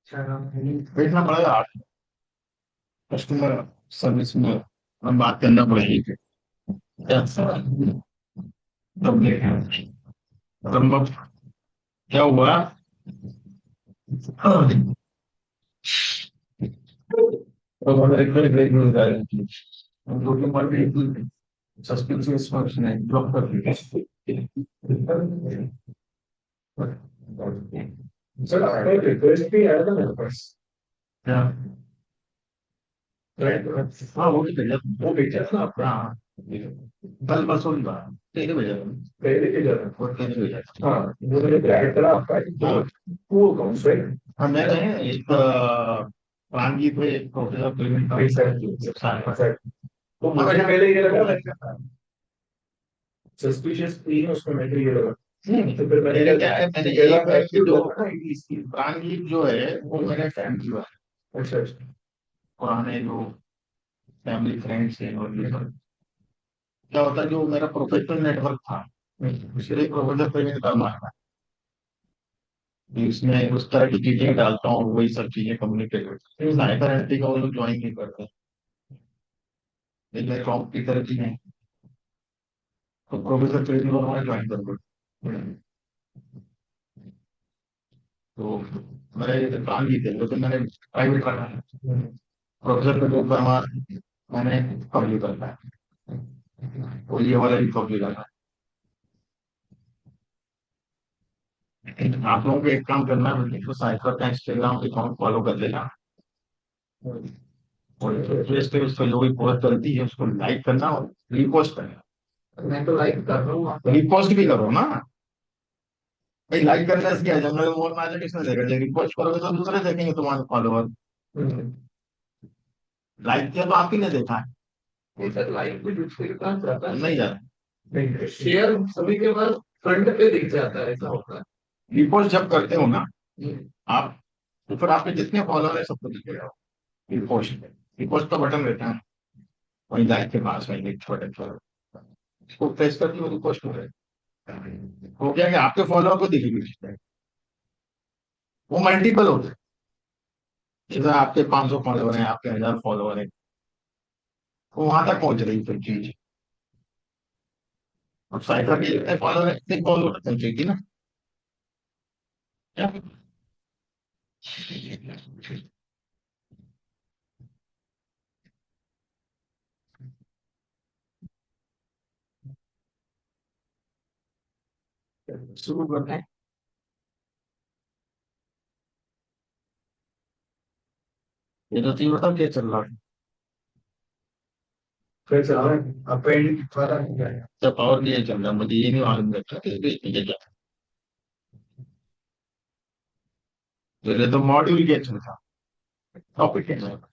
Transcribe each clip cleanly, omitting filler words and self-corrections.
देखना पड़ेगा। Customer service में हम बात करना पड़ेगी। तब देखें। तब क्या हुआ? तो हमें एक ब्रेक मिल जाएगी। हम दो के बाद एक सस्पेंस फंक्शन है ब्लॉक कर दिया। सर आपका एक रिक्वेस्ट भी आया था मेरे पास। क्या? राइट। हाँ वो भी भेजा, वो भेजा था आपका। हाँ कल परसों की बात, तेरे भेजा था। पहले भेजा था और तेरे भेजा था। हाँ वो मैंने ब्रैकेट करा आपका। हाँ वो अकाउंट्स राइट। हाँ मैं एक प्रांगीत में एक प्रोफेसर पेमेंट का सर। तो मुझे पहले ये लगा सस्पिशियस थी उसमें मैं ये लगा। तो फिर मैंने क्या है, मैंने एक जो प्रांगीत जो है वो मेरे फैमिली का है। अच्छा अच्छा। पुराने जो फैमिली फ्रेंड्स हैं और ये सब क्या होता है, जो मेरा प्रोफेशनल नेटवर्क था उसके प्रोफेसर पेमेंट करना है। इसमें उस तरह की चीजें डालता हूँ, वही सब चीजें कम्युनिकेट करते हैं। साइबर एंटी का वो लोग ज्वाइन नहीं करते, लेकिन टॉप की तरह की नहीं। तो प्रोफेसर पेमेंट उन्होंने ज्वाइन कर दिया। तो मेरे ये काम ही थे, लेकिन मैंने प्राइवेट रखा है। प्रोफेसर पेमेंट करना मैंने पब्लिक करना है, तो ये वाला भी पब्लिक करना है। आप लोगों को एक काम करना है, तो साइबर का इंस्टाग्राम अकाउंट फॉलो कर लेना और फेस पे उस पर जो भी पोस्ट चलती है उसको लाइक करना और रिपोस्ट करना। मैं तो लाइक कर रहा हूँ, रिपोस्ट भी करो ना भाई। लाइक करने से क्या है, जंगल में मोर नाचे किसने देखा? जब रिपोस्ट करोगे तो दूसरे देखेंगे तुम्हारे फॉलोअर। लाइक किया तो आप ही ने देखा है। सर लाइक भी दूसरे के पास जाता है नहीं जाता। नहीं शेयर सभी के पास फ्रंट पे दिख जाता है, ऐसा होता है। रिपोस्ट जब करते हो ना आप, तो फिर आपके जितने फॉलोअर है सबको दिखेगा। रिपोस्ट रिपोस्ट का बटन रहता है वहीं लाइक के पास, वहीं एक छोटे छोटे उसको प्रेस करके वो रिपोस्ट हो रहे हो गया कि आपके फॉलोअर को दिखेगी। वो मल्टीपल होते हैं। जैसे आपके 500 फॉलोअर हैं, आपके 1000 फॉलोअर हैं, तो वहां तक पहुंच रही फिर चीज। अब साइबर के जितने फॉलोअर है इतने फॉलोअर पहुंचेगी ना। क्या? शुरू करते हैं। ये तो तीन बताओ क्या चल रहा है? फिर चल रहा है अपेंड वाला सब और क्या चल रहा है, मुझे ये नहीं मालूम रहता कि ये क्या। पहले तो मॉड्यूल क्या चल रहा, टॉपिक क्या चल रहा।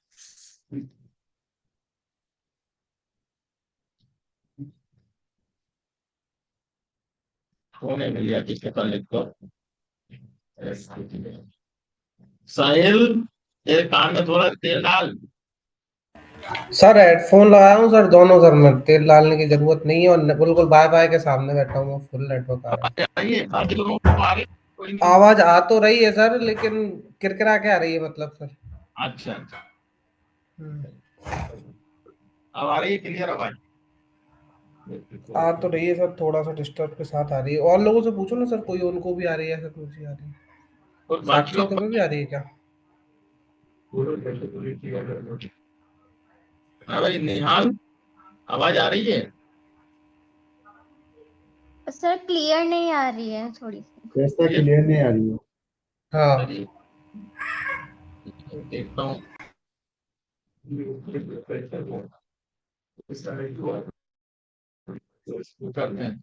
फोन है मिल गया किसके पास, लिख दो। साहिल तेरे कान में थोड़ा तेल डाल। सर हेडफोन लगाया हूँ सर, दोनों सर में तेल डालने की जरूरत नहीं है और बिल्कुल बाय बाय के सामने बैठा हूँ, फुल नेटवर्क आ रहा है। आवाज आ रही है बाकी लोगों को आ रही है? कोई नहीं। आवाज आ तो रही है सर, लेकिन किरकिरा के आ रही है मतलब सर। अच्छा अच्छा। हम्म। अब आ रही है क्लियर आवाज? आ तो रही है सर, थोड़ा सा डिस्टर्ब के साथ आ रही है। और लोगों से पूछो ना सर, कोई उनको भी आ रही है ऐसा, कुछ ही आ रही है। और बाकी साक्षी लोग तुम्हें भी आ रही है क्या? हाँ भाई निहाल, आवाज आ रही है? सर क्लियर नहीं आ रही है थोड़ी सी। कैसा क्लियर नहीं आ रही है? हाँ। अरे देखता हूँ। करते हैं।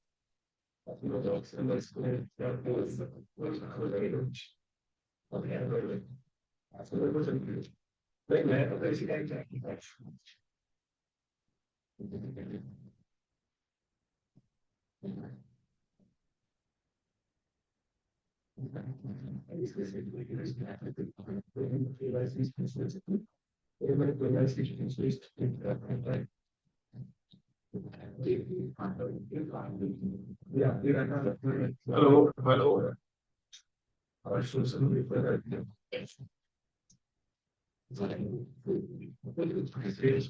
Hello hello. और सोशल मीडिया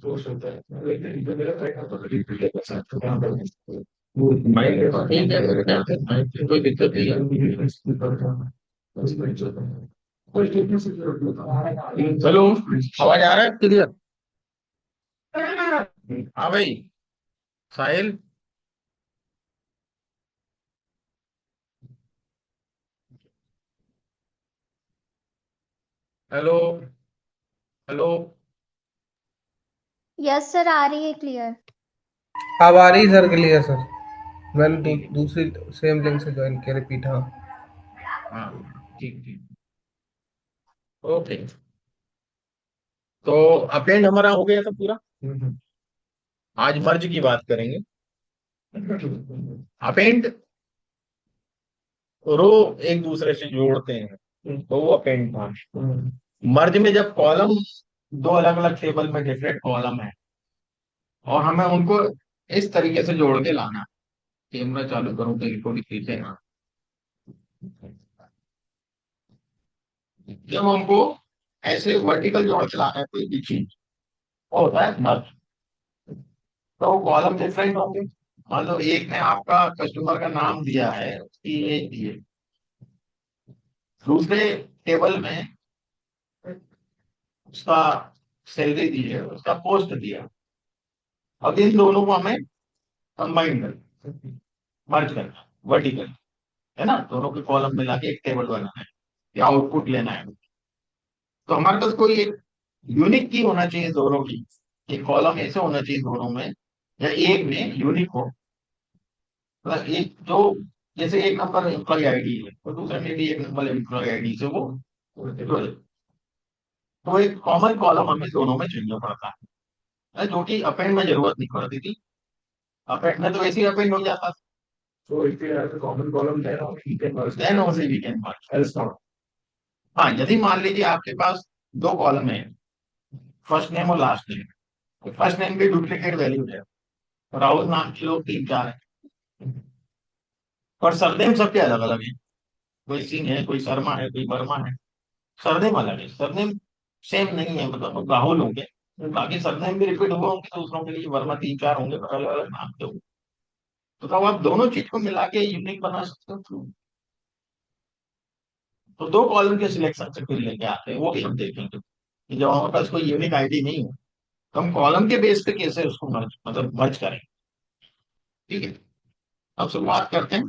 पोस्ट होता है, लेकिन जो मेरा ट्रैक होता है रिपीट के साथ तो काम करते हैं वो माइंड के पास एक जगह करते हैं, माइंड की कोई दिक्कत नहीं है, यूनिवर्सिटी पढ़ता हूँ बस मैं चलता हूँ कोई फिटनेस की जरूरत नहीं है। चलो आवाज आ रहा है क्लियर? हाँ भाई Sahil. Hello hello. Yes sir, आ रही है क्लियर। अब आ रही सर क्लियर सर। मैंने ठीक है। दूसरी सेम लिंक से ज्वाइन किया, रिपीट। हाँ। हाँ ठीक ठीक। ओके। तो अपेंड हमारा हो गया था पूरा। आज मर्ज की बात करेंगे। अपेंड रो एक दूसरे से जोड़ते हैं तो वो अपेंड था। मर्ज में जब कॉलम दो अलग अलग टेबल में डिफरेंट कॉलम है और हमें उनको इस तरीके से जोड़ के लाना। कैमरा चालू करूं तो थोड़ी खींचेगा। जब हमको ऐसे वर्टिकल जोड़ के लाना है कोई भी चीज, वो होता है मर्ज। तो कॉलम डिफरेंट होंगे। मान लो एक ने आपका कस्टमर का नाम दिया है, उसकी एज दी है, दूसरे टेबल में उसका सैलरी दी है, उसका पोस्ट दिया। अब इन दोनों को हमें कंबाइन करना, मर्ज करना, वर्टिकल, है ना, दोनों के कॉलम मिला के एक टेबल बनाना है या आउटपुट लेना है। तो हमारे पास कोई एक यूनिक की होना चाहिए दोनों की। एक कॉलम ऐसे होना चाहिए दोनों में या एक में यूनिक हो, मतलब एक जो, जैसे एक नंबर एम्प्लॉय आईडी है तो दूसरे में भी एक नंबर एम्प्लॉय आईडी से वो जुड़े। तो एक कॉमन कॉलम हमें दोनों में चाहिए पड़ता है, जो कि अपेंड में जरूरत नहीं पड़ती थी। अपेंड में तो ऐसे ही अपेंड हो जाता था। So if you have a common column, then only we can merge, else not. हाँ, यदि मान लीजिए आपके पास दो कॉलम है, फर्स्ट नेम और लास्ट नेम, तो फर्स्ट नेम की डुप्लीकेट वैल्यू है, राहुल नाम के लोग तीन चार है, पर सरनेम सबके अलग अलग है। कोई सिंह है, कोई शर्मा है, कोई वर्मा है, सरनेम अलग है। सरनेम सेम नहीं है, मतलब राहुल होंगे, बाकी सरनेम भी रिपीट हुए होंगे दूसरों के लिए, वर्मा तीन चार होंगे पर अलग अलग नाम के होंगे। तो तब आप दोनों चीज को मिला के यूनिक बना सकते हो। तो दो कॉलम के सिलेक्शन से फिर लेके आते हैं, वो भी हम देखेंगे कि जब हमारे पास कोई यूनिक आईडी नहीं हो तो हम कॉलम के बेस पे कैसे उसको मर्ज, मतलब मर्ज करें। ठीक है, अब शुरुआत करते हैं।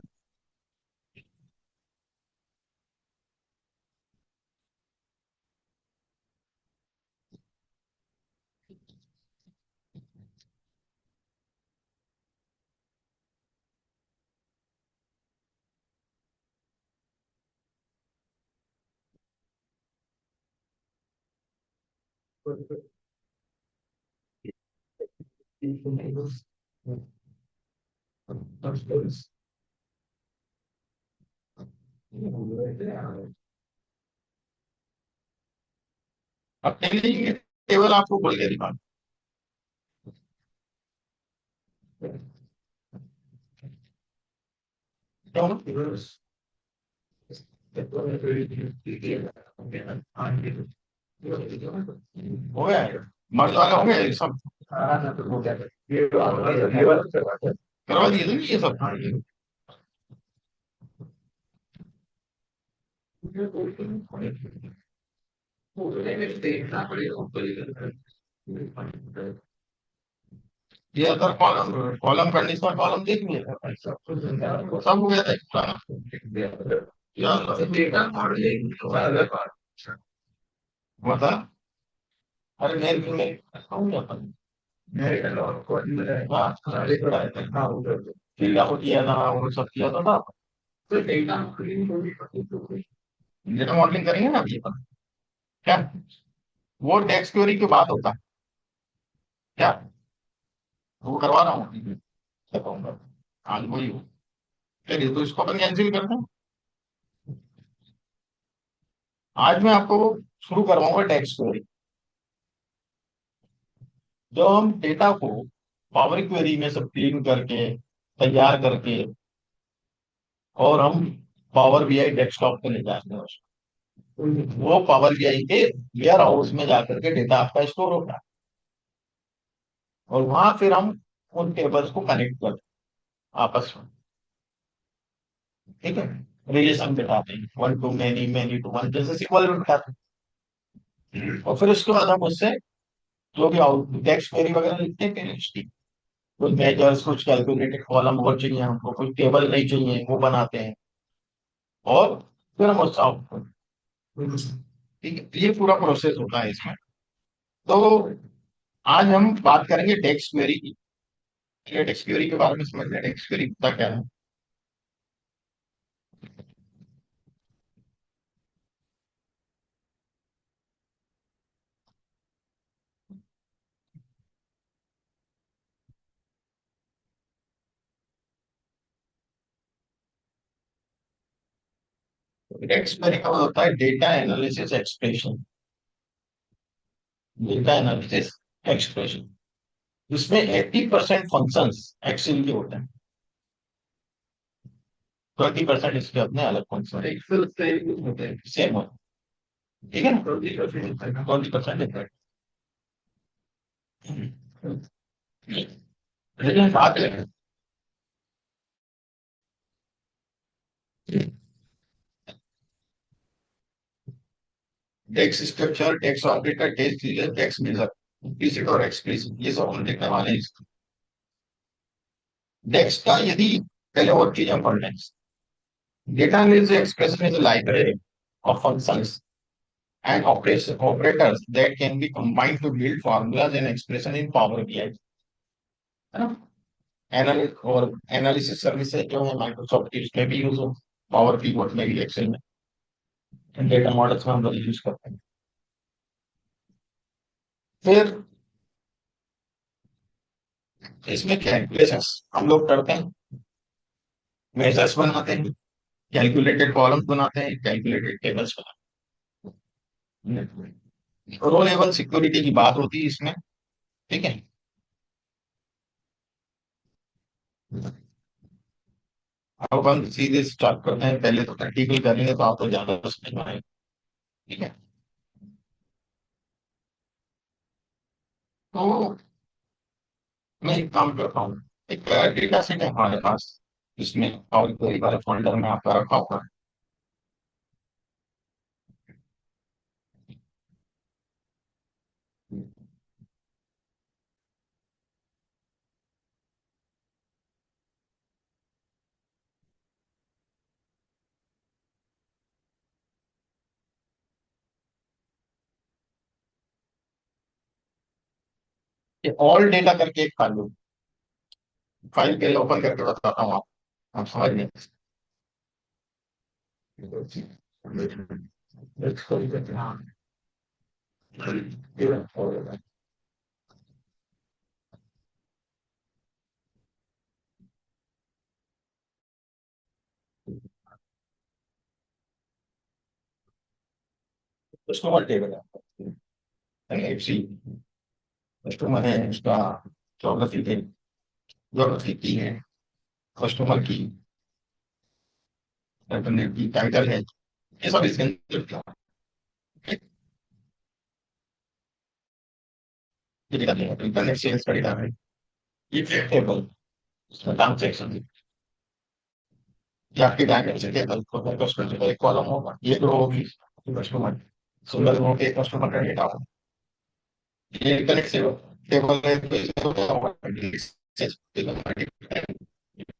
अब टेबल टेबल आपको बोल के दिखा। हो गया है? मर्ज वाला हो गया ये सब? करवा दिए थे ना ये सब? ये अगर कॉलम कॉलम कंडीशनल कॉलम देख लिया सब हो गया था एक पुराना। बता। अरे मेरे में किया वो किया था, वो सब किया था। डेटा मॉडलिंग करेंगे ना अभी अपन। क्या वो टेक्स्ट क्वेरी की बात होता है क्या? वो करवा रहा हूँ, बताऊंगा आज वही हो। चलिए तो इसको अपन कैंसिल करते हैं। आज मैं आपको शुरू करवाऊंगा टेक्स्ट क्वेरी। जो हम डेटा को पावर क्वेरी में सब क्लीन करके तैयार करके और हम पावर बीआई डेस्कटॉप पे ले जाते हैं उसको। वो पावर बीआई के वेयर हाउस में जाकर के डेटा आपका स्टोर होता है, और वहां फिर हम उन टेबल्स को कनेक्ट करते हैं आपस में। ठीक है, रिलेशन बिठाते हैं, one to many, many to one, जैसे सिक्वल बिठाते हैं। और फिर उसके बाद हम उससे जो भी आउट टेक्स्ट क्वेरी वगैरह लिखते हैं फिर कुछ मेजर्स, कुछ कैलकुलेटेड कॉलम और चाहिए हमको, कुछ टेबल नहीं चाहिए वो बनाते हैं, और फिर हम उसका आउटपुट। ठीक है, ये पूरा प्रोसेस होता है इसमें। तो आज हम बात करेंगे टेक्स्ट क्वेरी की। टेक्स्ट क्वेरी के बारे में समझना, टेक्स्ट क्वेरी होता क्या है। टेक्स्ट क्वेरी का मतलब होता है data analysis expression. Data analysis expression, जिसमें 80% फंक्शंस एक्सेल के होते हैं, 20% इसके अपने अलग फंक्शन एक्सेल से होते हैं, सेम होते हैं। ठीक है ना, 20% लेकिन बात करें text structure, text operator, text region, text measure, implicit और एक्सप्लिसिट, ये सब हम देखने वाले हैं। टेक्स्ट का यदि पहले और चीज हम पढ़ लें, data analysis expression is library of functions and operators that can be combined to build formulas and expression in Power BI, है ना। एनालिस और एनालिसिस सर्विसेज जो है माइक्रोसॉफ्ट की, उसमें भी यूज हो, पावर पीवट में भी, एक्सेल में, डेटा मॉडल्स में हम लोग यूज करते हैं। फिर इसमें कैलकुलेशंस हम लोग करते हैं, मेजर्स बनाते हैं, कैलकुलेटेड कॉलम्स बनाते हैं, कैलकुलेटेड टेबल्स बनाते हैं। रो लेवल सिक्योरिटी की बात होती है इसमें। ठीक है, अब हम सीधे स्टार्ट करते हैं, पहले तो प्रैक्टिकल करेंगे तो आपको ज्यादा समझ में आएगा। ठीक है, तो मैं एक काम करता हूँ, एक डेटा सेट है हमारे पास, जिसमें और कोई बार फोल्डर में आपका रखा हुआ है। ये ऑल डेटा करके एक फाइल, फाइल के लिए ओपन करके बताता हूँ आप समझ लें। कस्टमर टेबल है, एफसी कस्टमर है, उसका ज्योग्राफी है, ज्योग्राफी की है, कस्टमर की, की टाइटल है, ये सब इसके अंदर क्या है। ये दिखा देंगे, तो इंटरनेट सेल्स का डेटा है, ये टेबल, उसमें ट्रांजेक्शन, ये आपकी डायमेंशन टेबल, कस्टमर का एक कॉलम होगा, ये रो होगी कस्टमर, सिंगल रो पे कस्टमर का डेटा होगा। ये इंटरनेट से टेबल है, तो इसमें होता होगा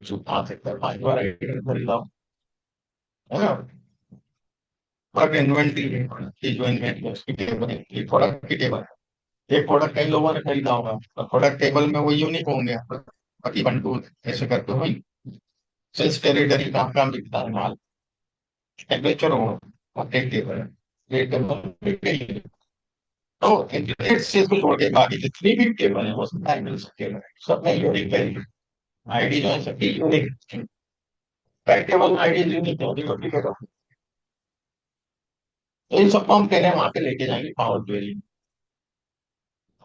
जो आ सकता है, 5 बार आइटम खरीदा, है ना। प्रोडक्ट इन्वेंटरी है, ये जो इन्वेंटरी है उसकी टेबल है, ये प्रोडक्ट की टेबल है। एक प्रोडक्ट कई लोगों ने खरीदा होगा, तो प्रोडक्ट टेबल में वो यूनिक होंगे, बाकी वन टू ऐसे करके वही सेल्स टेरिटरी का काम दिखता है, माल टेम्परेचर हो, और एक टेबल है, ये टेबल। तो इंटरनेट से को छोड़ के बाकी जितनी भी टेबल है वो सब टाइटल टेबल है, सब में यूनिक वैल्यू, आईडी जो है सबकी यूनिक, टेबल आईडी यूनिक होती है। तो इन सबको हम पहले वहां पे लेके जाएंगे पावर क्वेरी।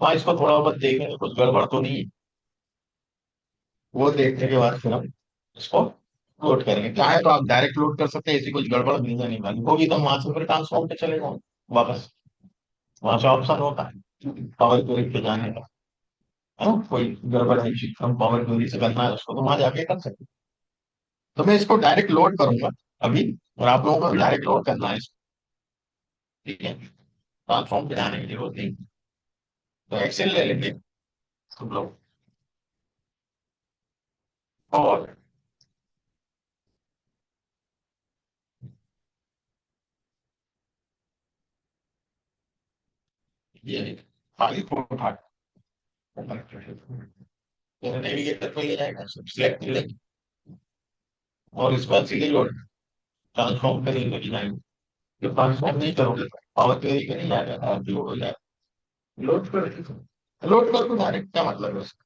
हाँ, इसको थोड़ा बहुत देखेंगे कुछ गड़बड़ तो नहीं है, वो देखने के बाद फिर हम इसको लोड करेंगे, चाहे तो आप डायरेक्ट लोड कर सकते हैं, ऐसी कुछ गड़बड़ नहीं है, नहीं वाली होगी तो वहां से फिर ट्रांसफॉर्म पे चले जाओ वापस। वहां से ऑप्शन होता है पावर क्वेरी पे जाने का, है ना? कोई गड़बड़ है, हम पावर क्वेरी से करना है उसको, तो वहां जाके कर सकते हैं। तो मैं इसको डायरेक्ट लोड करूंगा अभी, और आप लोगों को डायरेक्ट लोड करना है इसको, ठीक है? ट्रांसफॉर्म पे जाने की जरूरत नहीं। तो एक्सेल ले लेंगे हम लोग, और ये फाइल को उठा नेविगेटर पे ले जाएगा, सिलेक्ट कर लेंगे, और इस बार सीधे लोड ट्रांसफॉर्म करेंगे डिजाइन। जो ट्रांसफॉर्म नहीं करोगे पावर क्वेरी पे नहीं जाएगा, आप लोड हो जाएगा। लोड कर, लोड कर तो डायरेक्ट क्या मतलब है उसका?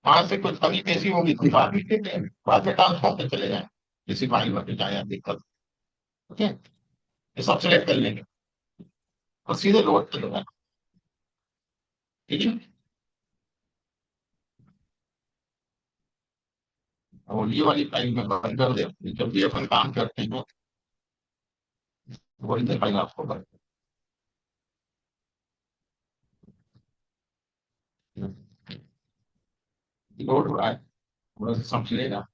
वहां से कुछ कमी पेशी होगी तो बाद में ट्रांसफॉर्म पे चले जाए, किसी फाइल में जाए आप दिक्कत, ठीक है? ये सब सिलेक्ट कर लेंगे और सीधे लोड कर देगा, ठीक है? और ये वाली फाइल में बंद कर दे, जब भी अपन काम करते हैं वही फाइल आपको बंद लोड हो रहा है, थोड़ा सा समझिएगा।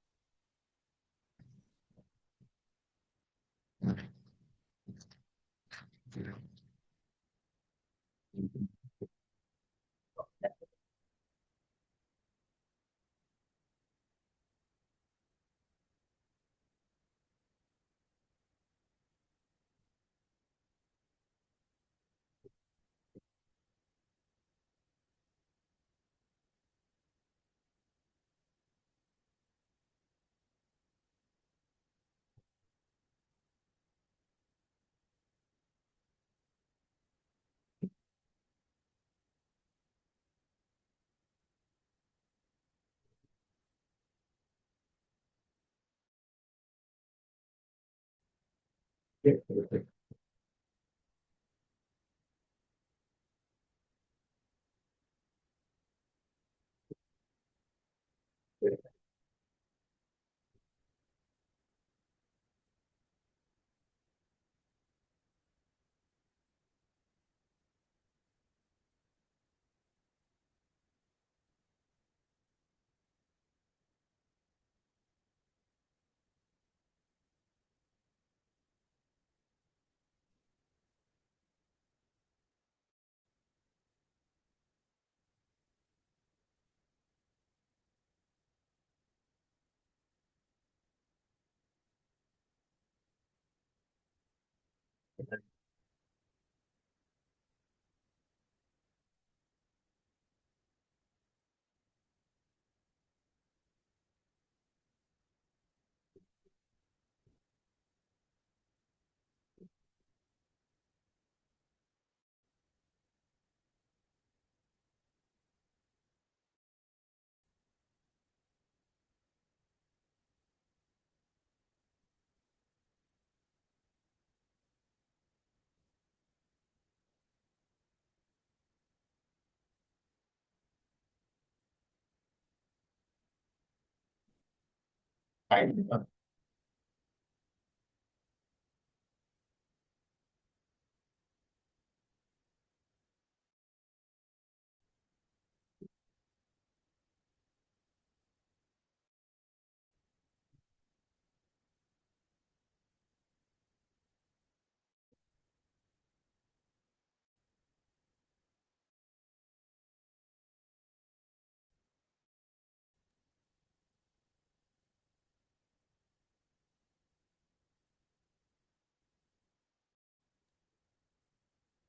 फाइल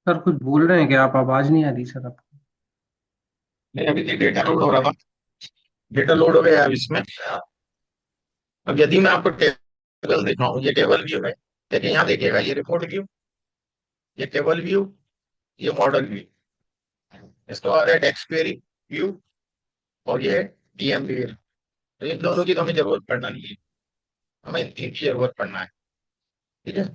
सर कुछ बोल रहे हैं क्या आप? आवाज नहीं आ रही सर आपकी। नहीं, अभी डेटा लोड हो रहा था, डेटा लोड हो गया अब इसमें। अब यदि मैं आपको टेबल दिखाऊं, ये टेबल व्यू है, देखिए यहाँ देखिएगा, ये रिपोर्ट व्यू, ये टेबल व्यू, ये मॉडल व्यू, इसके बाद है टेक्स्ट क्वेरी व्यू, और ये डीएमपी व्यू। तो इन दोनों की तो हमें जरूरत पड़ना नहीं है, हमें इन तीन की जरूरत पड़ना है, ठीक है?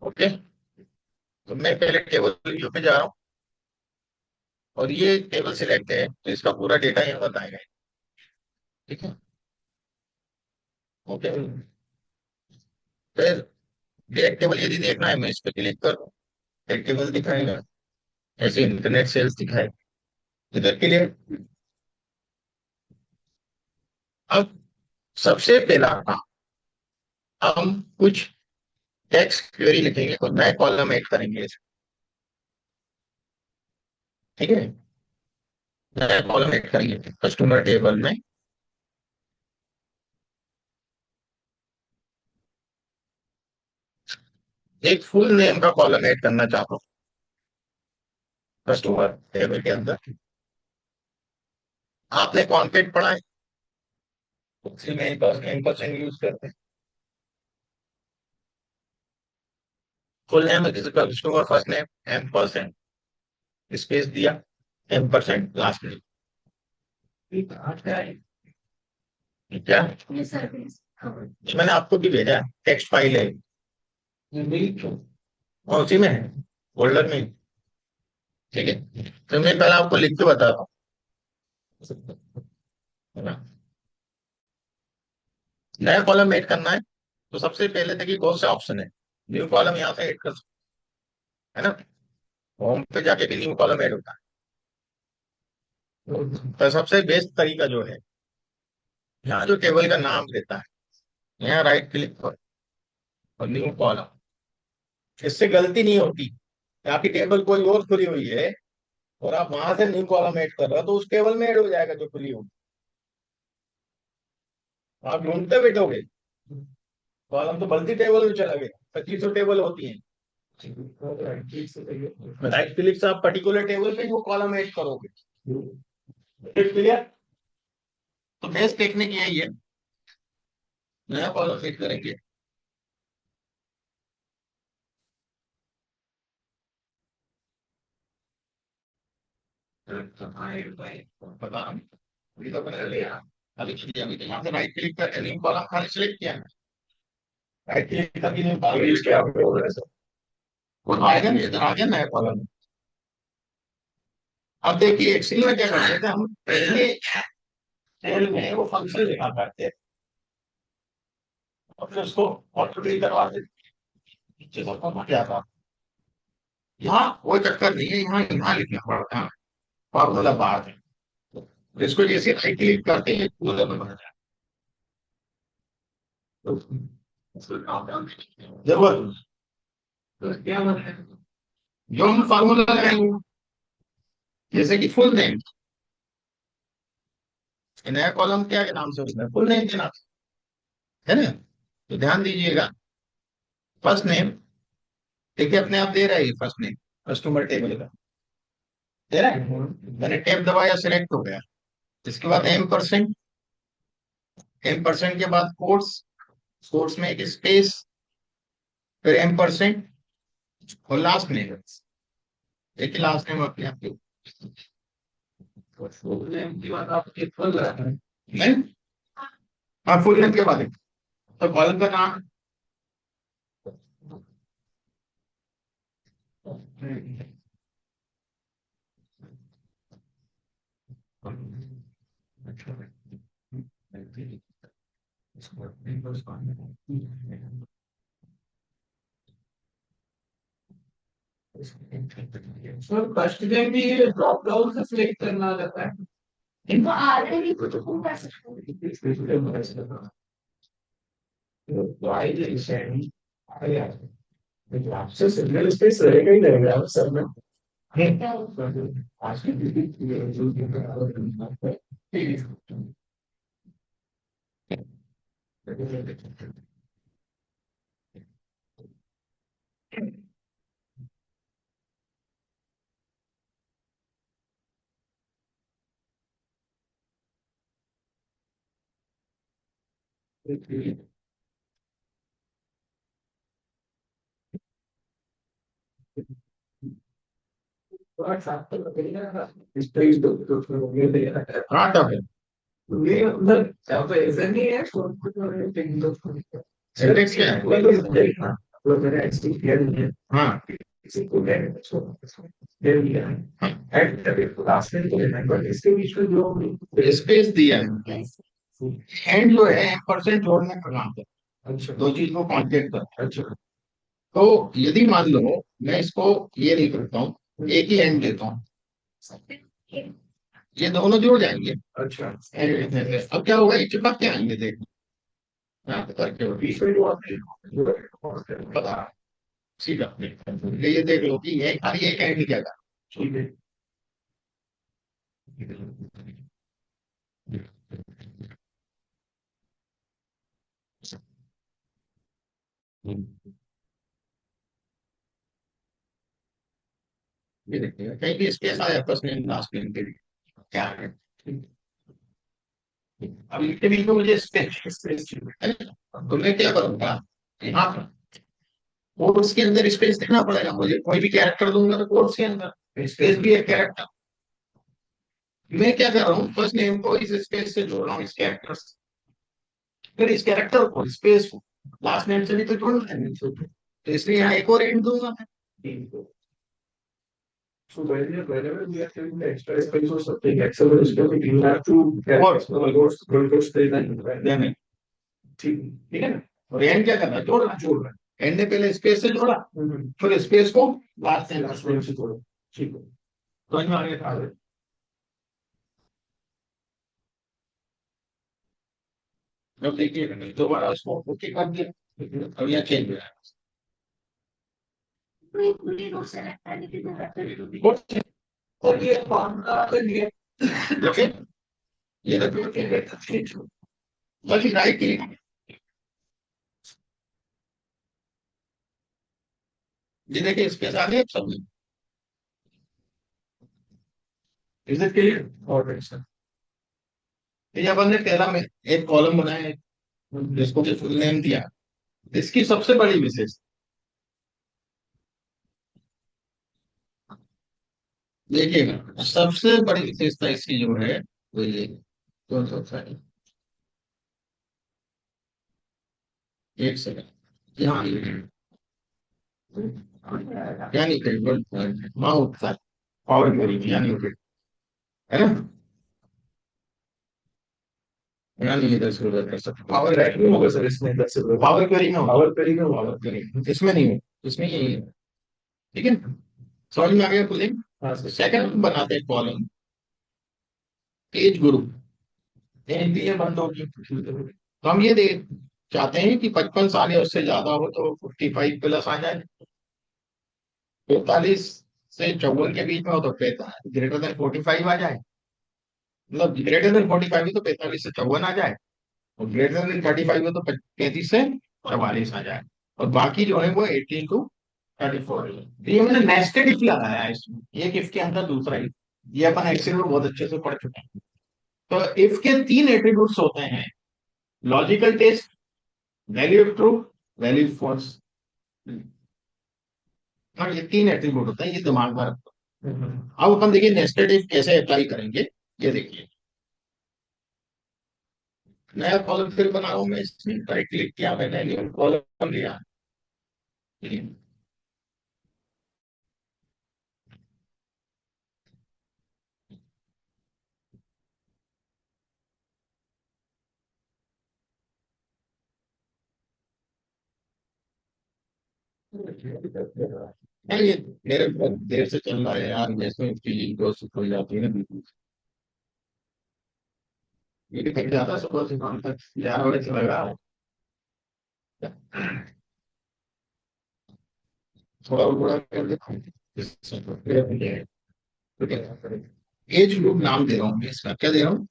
ओके, तो मैं पहले टेबल व्यू पे जा रहा हूँ, और ये टेबल सिलेक्ट है तो इसका पूरा डेटा यहाँ बताएगा, ठीक है, ओके। फिर डेट टेबल यदि देखना है, मैं इस पे क्लिक कर, डेट टेबल दिखाएगा, ऐसे इंटरनेट सेल्स दिखाएगा, इधर क्लियर। अब सबसे पहला काम, हम कुछ टेक्स्ट क्वेरी लिखेंगे, कुछ नए कॉलम ऐड करेंगे इसमें, ठीक है। नया कॉलम ऐड करेंगे कस्टमर टेबल में। एक फुल नेम का कॉलम ऐड करना चाहता हूँ कस्टमर टेबल के अंदर। आपने कॉन्टेक्ट पढ़ा है, उसी में M% यूज करते हैं। Full name customer first name M%, space दिया, M% लास्ट नेम। क्या ये मैंने आपको भी भेजा है, टेक्स्ट फाइल है, और उसी में है, फोल्डर में, ठीक है। तो मैं पहले आपको लिख के बताता हूँ। नया कॉलम ऐड करना है, तो सबसे पहले देखिए कौन सा ऑप्शन है, न्यू कॉलम यहाँ से ऐड कर सकते है ना। होम पे जाके भी न्यू कॉलम ऐड होता है। तो सबसे बेस्ट तरीका जो है, यहाँ जो टेबल का नाम देता है, यहाँ राइट क्लिक करो और न्यू कॉलम। इससे गलती नहीं होती, आपकी टेबल कोई और खुली हुई है और आप वहां से न्यू कॉलम ऐड कर रहे हो, तो उस टेबल में ऐड हो जाएगा जो खुली होगी। आप ढूंढते बैठोगे, कॉलम तो मल्टी टेबल में चला गया, 2500 टेबल होती है। राइट क्लिक से आप पर्टिकुलर टेबल पे वो कॉलम ऐड करोगे, क्लियर। तो बेस्ट टेक्निक यही है, नया कॉलम सेट करेंगे। पता नहीं, अभी तो बना लिया, अभी अभी यहाँ से राइट क्लिक करके न्यू कॉलम खाली सिलेक्ट किया, राइट क्लिक करके न्यू कॉलम यूज किया, वो तो आएगा नहीं, इधर आ गया नया कॉलम। अब देखिए एक्सेल में क्या करते थे हम पहले, सेल में वो फंक्शन लिखा करते थे और फिर उसको ऑटो फिल करवा देते, नीचे से फॉर्म क्या था। यहाँ कोई चक्कर नहीं है, यहाँ यहाँ लिखना पड़ता है, फॉर्मूला बाहर है। तो इसको जैसे राइट क्लिक करते हैं पूरा में बन जाए, जरूरत तो क्या बना, जो हम फॉर्मूला लगाएंगे, जैसे कि फुल नेम, नया कॉलम क्या के नाम से उसमें फुल नेम के नाम से, है ना। तो ध्यान दीजिएगा, फर्स्ट नेम, देखिए अपने आप दे रहा है फर्स्ट नेम कस्टमर टेबल का, दे रहा है। मैंने टैब दबाया, सिलेक्ट हो गया। इसके बाद M%, M% के बाद कोट्स, कोट्स में एक स्पेस, फिर M% और लास्ट नेम। देखिए लास्ट नेम अपने आप फुल नेम की बात आपके फुल नहीं, हाँ फुल नेम के बाद तो कॉलम का नाम, सर फर्स्ट में भी ड्रॉप डाउन से सिलेक्ट करना रहता है, इनको आगे भी कुछ कर सकते हैं। तो आई जैसे आपसे सिग्नल स्पेस रहेगा ही रहेगा सर में। आज की हाँ तब ये मतलब अब ऐसा नहीं है, सिंटेक्स क्या है, हाँ किसी को दे दिया है, लास्ट में तो इसके बीच में जो स्पेस दिया है, एंड जो है परसेंट जोड़ने का काम करता है। अच्छा, दो चीज को कॉन्टेक्ट करता है। अच्छा, तो यदि मान लो मैं इसको ये नहीं करता हूँ, एक ही एंड देता हूँ, ये दोनों जुड़ जाएंगे। अच्छा, एंड लिखने से अब क्या होगा, ये चिपक के आएंगे, देखो यहाँ पे करके बीच में जो आते हैं पता सीधा ये देख लो कि ये खाली एक एंड क्या था। ठीक है, ये देखिए कहीं भी स्पेस आया फर्स्ट नेम लास्ट नेम के लिए क्या है। अब लिखते भी तो मुझे स्पेस स्पेस चाहिए, तो मैं क्या करूंगा, यहाँ पर कोर्स के अंदर स्पेस देना पड़ेगा मुझे, कोई भी कैरेक्टर दूंगा तो कोर्स के अंदर स्पेस भी है कैरेक्टर। मैं क्या कर रहा हूँ, फर्स्ट नेम को इस स्पेस से जोड़ रहा हूँ, इस कैरेक्टर से, फिर इस कैरेक्टर को स्पेस को लास्ट नेम से भी तो जोड़ना है, तो इसलिए यहाँ एक और एंड दूंगा मैं। So whenever we are doing the extra space or something, Excel is going to have to goes then ठीक ठीक है ना। और एंड क्या करना है, जोड़ना एंड ने पहले स्पेस से जोड़ा, फिर स्पेस को लास्ट नेम से जोड़ा। ठीक है, समझ में आ गया था। अब देखिए दोबारा उसको ओके कर दिया, अब यहाँ चेंज हो जाएगा। और ये फॉर्मूला कर लिए, ओके, ये रखो, बस राइट क्लिक, ये देखिए स्पेस आ गया सब में। इज इट क्लियर और सर, ये अपन ने पहला में एक कॉलम बनाया है, जिसको कि फुल नेम दिया। इसकी सबसे बड़ी विशेषता देखिएगा, सबसे बड़ी विशेषता इसकी जो है वो ये, कौन सा है, एक सेकंड यहाँ यानी माउथ पावर क्वेरी यानी है ना, यानी 10 रुपए कर सकते, पावर रैंक में होगा सर, इसमें 10 रुपए पावर क्वेरी में होगा, पावर क्वेरी में होगा, पावर क्वेरी इसमें नहीं हो, इसमें यही है। ठीक है, समझ में आ गया पुलिंग। हाँ सर, सेकंड बनाते हैं कॉलम एज ग्रुप, एनपीए बंद होगी, तो हम ये देख चाहते हैं कि 55 साल या उससे ज्यादा हो तो 55 प्लस आ जाए, 45 से 54 के बीच में हो तो ग्रेटर देन 45 आ जाए, मतलब ग्रेटर देन 45 है तो 45 से 54 आ जाए, और ग्रेटर देन 35 है तो 35 से 44 आ जाए, और बाकी जो है वो 18 to 34 है। तो ये मैंने नेस्टेड इफ लगाया है इसमें, एक इफ के अंदर दूसरा इफ, ये अपन एक्सेल में बहुत अच्छे से पढ़ चुके हैं। तो इफ के 3 एट्रीब्यूट्स होते हैं, logical test, value of true, value of false, और ये 3 एट्रीब्यूट होते हैं, ये दिमाग में रखो। अब अपन देखिए नेस्टेड इफ कैसे अप्लाई करेंगे, ये देखिए नया कॉलम फिर बना रहा हूं मैं, इसमें राइट क्लिक किया मैंने, न्यू कॉलम लिया, ये मेरे बहुत देर से चल रहा है यार, जैसे इसकी दोस्त खुल जाती है ना, ये भी थक जाता है सुबह से शाम तक, 11 बजे से लगा है। थोड़ा थोड़ा कर देखो, एज ग्रुप नाम दे रहा हूँ मैं इसका, क्या दे रहा हूँ,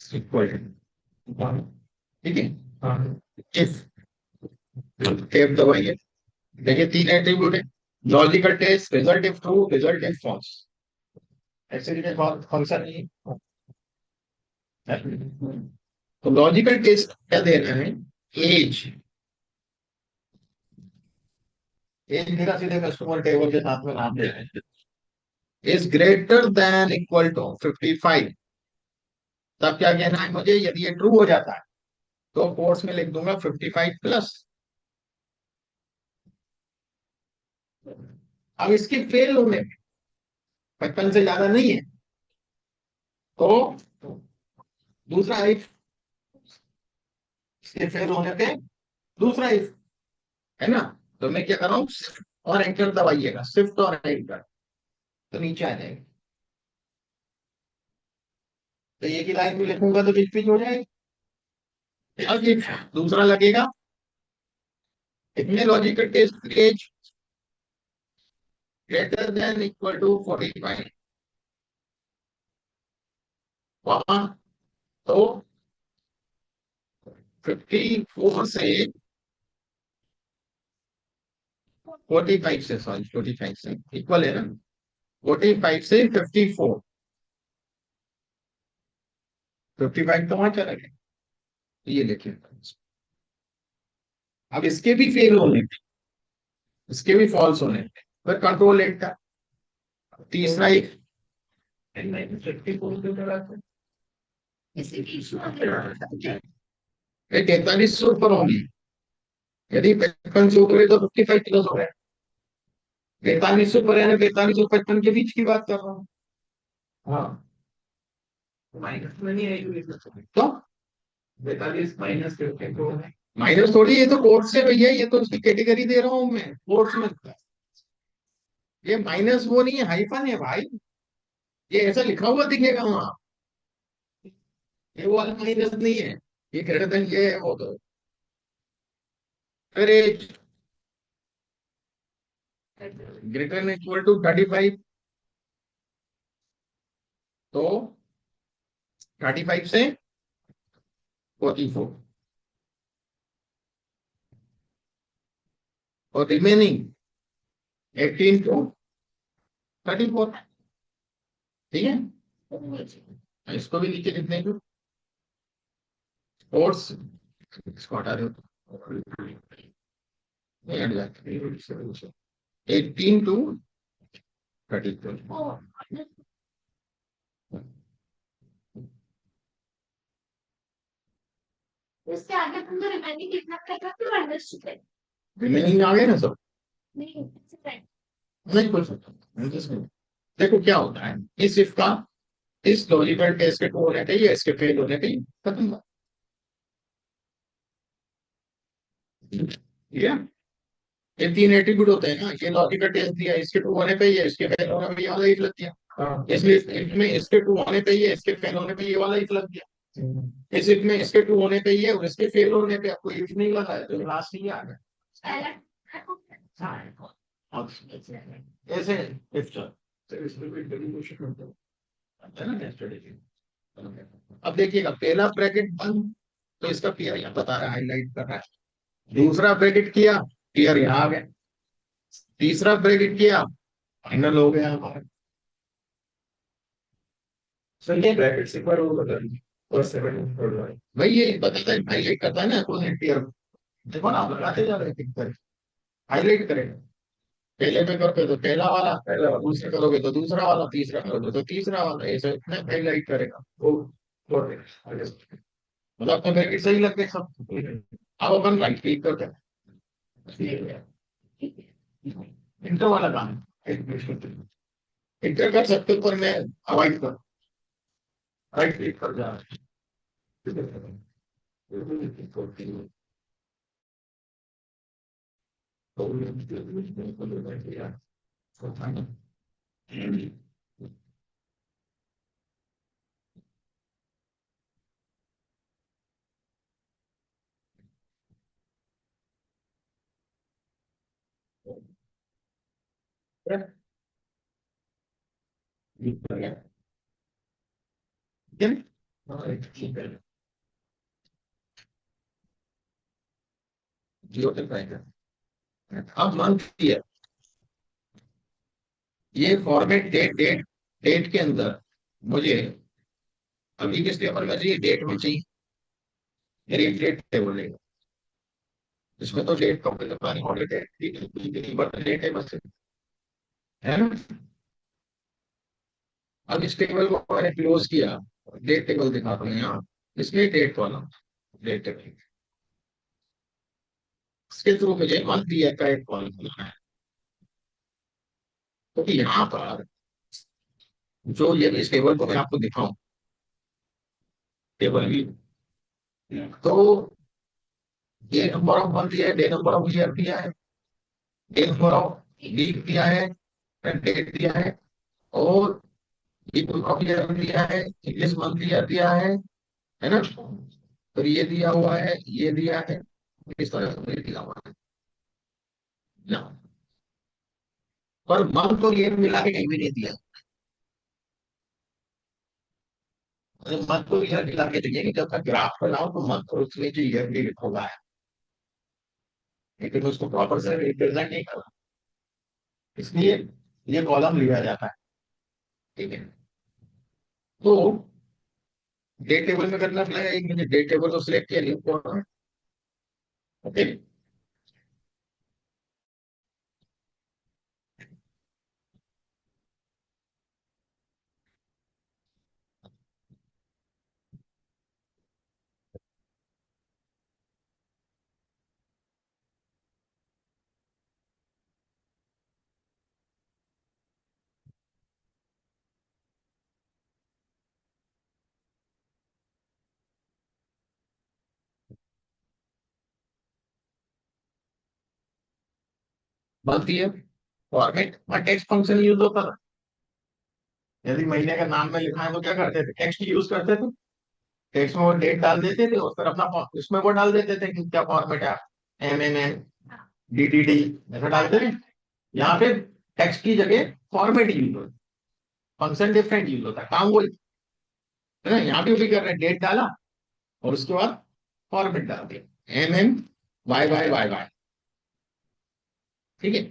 इक्वल, ठीक है, इफ टेप दबाइए, देखिए 3 एट्रीब्यूट है, logical test, result if true, result if false, ऐसे के बाद फंक्शन नहीं है। तो लॉजिकल टेस्ट क्या दे रहे हैं, एज, एज मेरा सीधे कस्टमर टेबल के साथ में नाम दे रहे हैं, is greater than equal to 55, तब क्या कहना है मुझे, यदि ये ट्रू हो जाता है तो कोर्स में लिख दूंगा 55 प्लस। अब इसके फेल होने में 55 से ज्यादा नहीं है, तो दूसरा इफ इसके फेल होने पे दूसरा इफ, है ना। तो मैं क्या कर रहा हूँ, शिफ्ट और एंटर दबाइएगा, शिफ्ट और एंटर, तो नीचे आ जाएगा। तो ये की लाइन में लिखूंगा तो बीच बीच हो जाएगी। अब ये दूसरा लगेगा, इतने logical test as greater than equal to 45, वहां तो 54 से 45 से, सॉरी 45 से इक्वल है ना, 45 से 54, 55 तो वहां चला गया। तो ये देखिए, अब इसके भी फेल होने थे, इसके भी फॉल्स होने थे, फिर कंट्रोल एट का तीसरा एक तैतालीस से ऊपर होंगी, यदि 55 से ऊपर है तो 55 प्लस हो रहा है, 45 से ऊपर है ना, 45 और 55 के बीच की बात कर रहा हूँ। हाँ, माइनस में नहीं आएगी तो 45 माइनस, माइनस थोड़ी, ये तो कोर्स से भैया, ये तो उसकी कैटेगरी दे रहा हूँ मैं कोर्स में। ये माइनस वो नहीं है, हाइफन है भाई, ये ऐसा लिखा हुआ दिखेगा वहां, ये वो वाला माइनस नहीं है, ये ग्रेटर देन ये है वो तो। अरे ग्रेटर देन इक्वल टू 35, तो 35 से 44 और रिमेनिंग 18 टू 34, ठीक है। इसको भी नीचे लिखने को, फोर्स इसको हटा दो, नहीं हट जाता, 18 टू 34, इससे आगे तुमको रिमेनिंग कितना करेगा फिर अंडरस्टूड है। रिमेनिंग आ गया ना सब, नहीं नहीं बोल सकता। देखो क्या होता है, इस इफ का इस लॉजिकल टेस्ट के ट्रू होने चाहिए, इसके फेल होने चाहिए, खत्म बात। ठीक है, ये तीन एट्रीब्यूट होते हैं ना, ये लॉजिकल टेस्ट दिया, इसके ट्रू होने पे ये, इसके फेल होने पे ये वाला इफ लग गया, इसलिए इफ में इसके ट्रू होने पे ये, इसके फेल होने पे ये वाला इफ लग गया, इस इफ में इसके ट्रू होने पे ये और इसके फेल होने पे आपको इफ नहीं लगा है, तो लास्ट ही आ गया। ऐसे इफ चल, तो इसमें कोई बड़ी कोशिश करते हो, अच्छा ना स्ट्रेटेजी। अब देखिएगा, पहला ब्रैकेट बंद, तो इसका पीआर यहाँ बता रहा है, हाईलाइट कर रहा है। दूसरा ब्रैकेट किया, पीआर यहाँ आ गया। तीसरा ब्रैकेट किया, फाइनल हो गया हमारा। सही है, ब्रैकेट से पर होगा फर्स्ट सेकंड थर्ड वाला भाई, ये बताता है, हाईलाइट करता है ना कौन पीआर। देखो ना, आप लगाते जा रहे हैं, हाईलाइट करेगा, पहले पे करते तो पहला वाला, पहला दूसरा करोगे तो दूसरा वाला, तीसरा करोगे तो तीसरा वाला, ऐसे हाईलाइट करेगा वो। मतलब आपको ब्रैकेट सही लगते सब, अब अपन राइट क्लिक करते हैं, इंटर वाला काम इंटर कर सकते हो, पर मैं अवॉइड कर, राइट क्लिक कर जा जियो तक पाएगा। अब मंथ ईयर, ये फॉर्मेट डेट डेट डेट के अंदर मुझे अभी किस टेबल में चाहिए, डेट में चाहिए, मेरी डेट टेबल है, इसमें तो डेट का कोई पता नहीं, हॉलीडे बट डेट है बस, है ना। अब इस टेबल को मैंने क्लोज किया, डेट टेबल दिखाते हैं यहाँ, इसमें डेट वाला डेट टेबल, इसके थ्रू मुझे मंथ ईयर का एक कॉलम बनाना है। तो यहाँ पर जो ये इस टेबल को मैं आपको दिखाऊं, टेबल भी। तो डे नंबर ऑफ मंथ दिया है, डे नंबर ऑफ ईयर दिया है, डे नंबर ऑफ वीक दिया है, डेट दिया है, और पीपल ऑफ ईयर दिया है, इंग्लिश मंथ ईयर दिया है ना। तो ये दिया हुआ है, ये दिया है, इस तरह से ये दिया हुआ है ना। पर मंथ और ईयर मिला के कहीं भी नहीं दिया। मंथ और ईयर मिला के चाहिए कि जब तक ग्राफ बनाओ तो मंथ और उसमें जो ईयर भी होगा है, लेकिन उसको प्रॉपर से रिप्रेजेंट नहीं करना, इसलिए ये कॉलम लिया जाता है। ठीक है, तो डेट टेबल में करना पड़ेगा, एक मुझे डेट टेबल को सिलेक्ट किया, new column. Okay, month year format में टेक्स्ट फंक्शन यूज होता था। यदि महीने का नाम में लिखा है तो क्या करते थे, टेक्स्ट यूज करते थे। टेक्स्ट में वो डेट डाल देते थे और फिर अपना उसमें वो डाल देते थे कि क्या फॉर्मेट है, MMM, DTD ऐसा डालते थे। यहाँ पे टेक्स्ट की जगह फॉर्मेट यूज होता है, फंक्शन डिफरेंट यूज होता है, काम वही है ना। यहाँ पे भी कर रहे हैं, डेट डाला और उसके बाद फॉर्मेट डाल दिया, MMYYYY। ठीक है,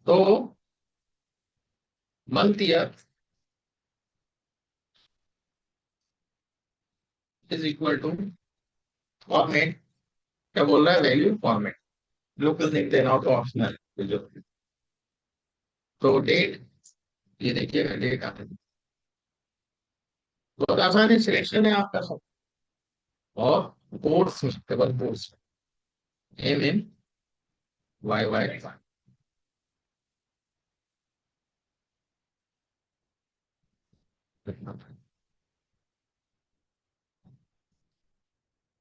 तो month year is equal to format, क्या बोल रहा है, वैल्यू फॉर्मेट। लोकल देखते हैं, नॉट ऑप्शनल। तो डेट, ये देखिएगा डेट आता है, बहुत आसान है, सिलेक्शन है आपका सब। और कोर्स में केवल कोर्स MMYY।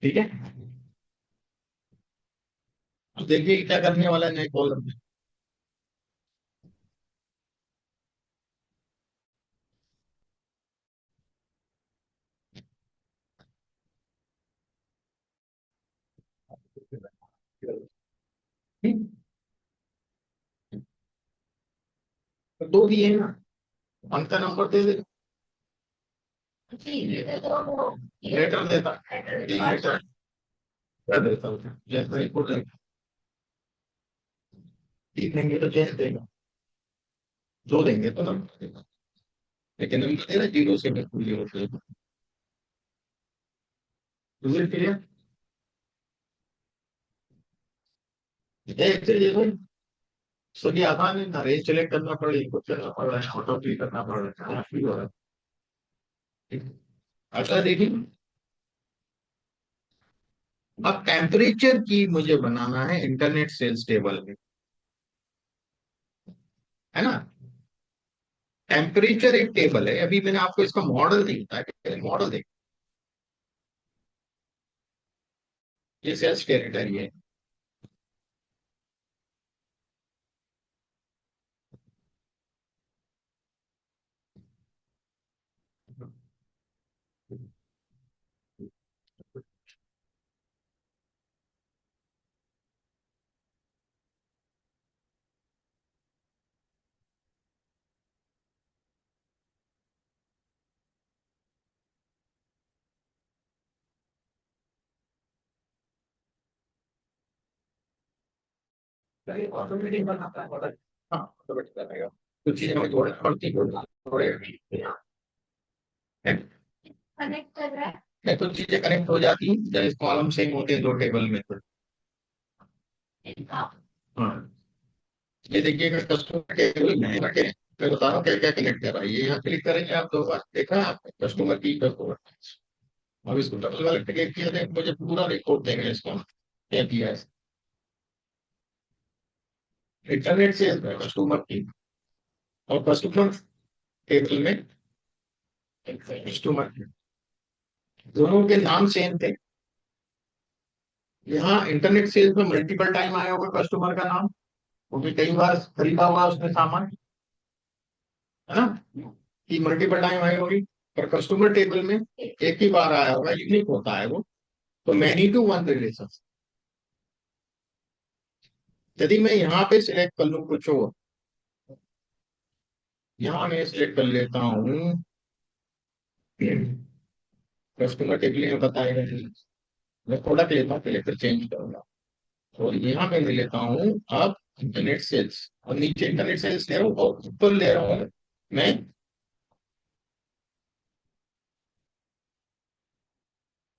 ठीक है, अब देखिए क्या करने वाला है नए कॉलम में। ठीक? तो दो दिए हैं ना, अंक का नंबर दे दे, लेटर देता, लेटर कर देता हूँ, जैसे रिपोर्ट तीन देंगे तो चेंज देगा, दो देंगे तो नंबर देगा, लेकिन नंबर देना जीरो से जीरो से। क्लियर, एक से देखो, सभी आसान है ना, रेंज सेलेक्ट करना पड़ेगा, कुछ करना पड़ रहा है, ऑटो क्लिक करना पड़ रहा है, हो रहा है। ठीक है? अच्छा देखिए, अब टेम्परेचर की मुझे बनाना है इंटरनेट सेल्स टेबल में, है ना। टेम्परेचर एक टेबल है, अभी मैंने आपको इसका मॉडल नहीं बताया, मॉडल देख, ये सेल्स टेरिटरी है। ऑटोमेटिक बनाता है मॉडल, हाँ ऑटोमेटिक बनाएगा, कुछ चीजें हमें जोड़ना पड़ती है, थोड़े कनेक्ट कर रहा है। है, कुछ चीजें कनेक्ट हो जाती हैं जब इस कॉलम सेम होते हैं दो टेबल में तो। हाँ, ये देखिएगा कस्टमर टेबल में रखे, मैं बता रहा हूँ क्या क्या कनेक्ट कर रहा है, ये यहाँ क्लिक करेंगे आप, दो बार देखा है आपने, कस्टमर की कस्टमर। अब इसको डबल वाले टिकट किया थे, मुझे पूरा रिपोर्ट देंगे इसका क्या किया है, इंटरनेट से कस्टमर की, और कस्टमर टेबल में कस्टमर, दोनों के नाम सेम थे। यहाँ इंटरनेट सेल्स में मल्टीपल टाइम आया होगा कस्टमर का नाम, क्योंकि कई बार खरीदा होगा उसने सामान, है ना, कि मल्टीपल टाइम आई होगी। पर कस्टमर टेबल में एक ही बार आया होगा, यूनिक होता है वो। तो मैनी टू वन रिलेशन। यदि मैं यहाँ पे सिलेक्ट कर लूँ कुछ और, यहाँ मैं सिलेक्ट कर लेता हूँ कस्टमर टेबल में बताएगा नहीं, मैं प्रोडक्ट लेता हूँ, पहले फिर चेंज करूंगा। और यहाँ पे मैं लेता हूँ अब इंटरनेट सेल्स, और नीचे इंटरनेट सेल्स ले रहा हूँ और ऊपर ले रहा हूँ मैं,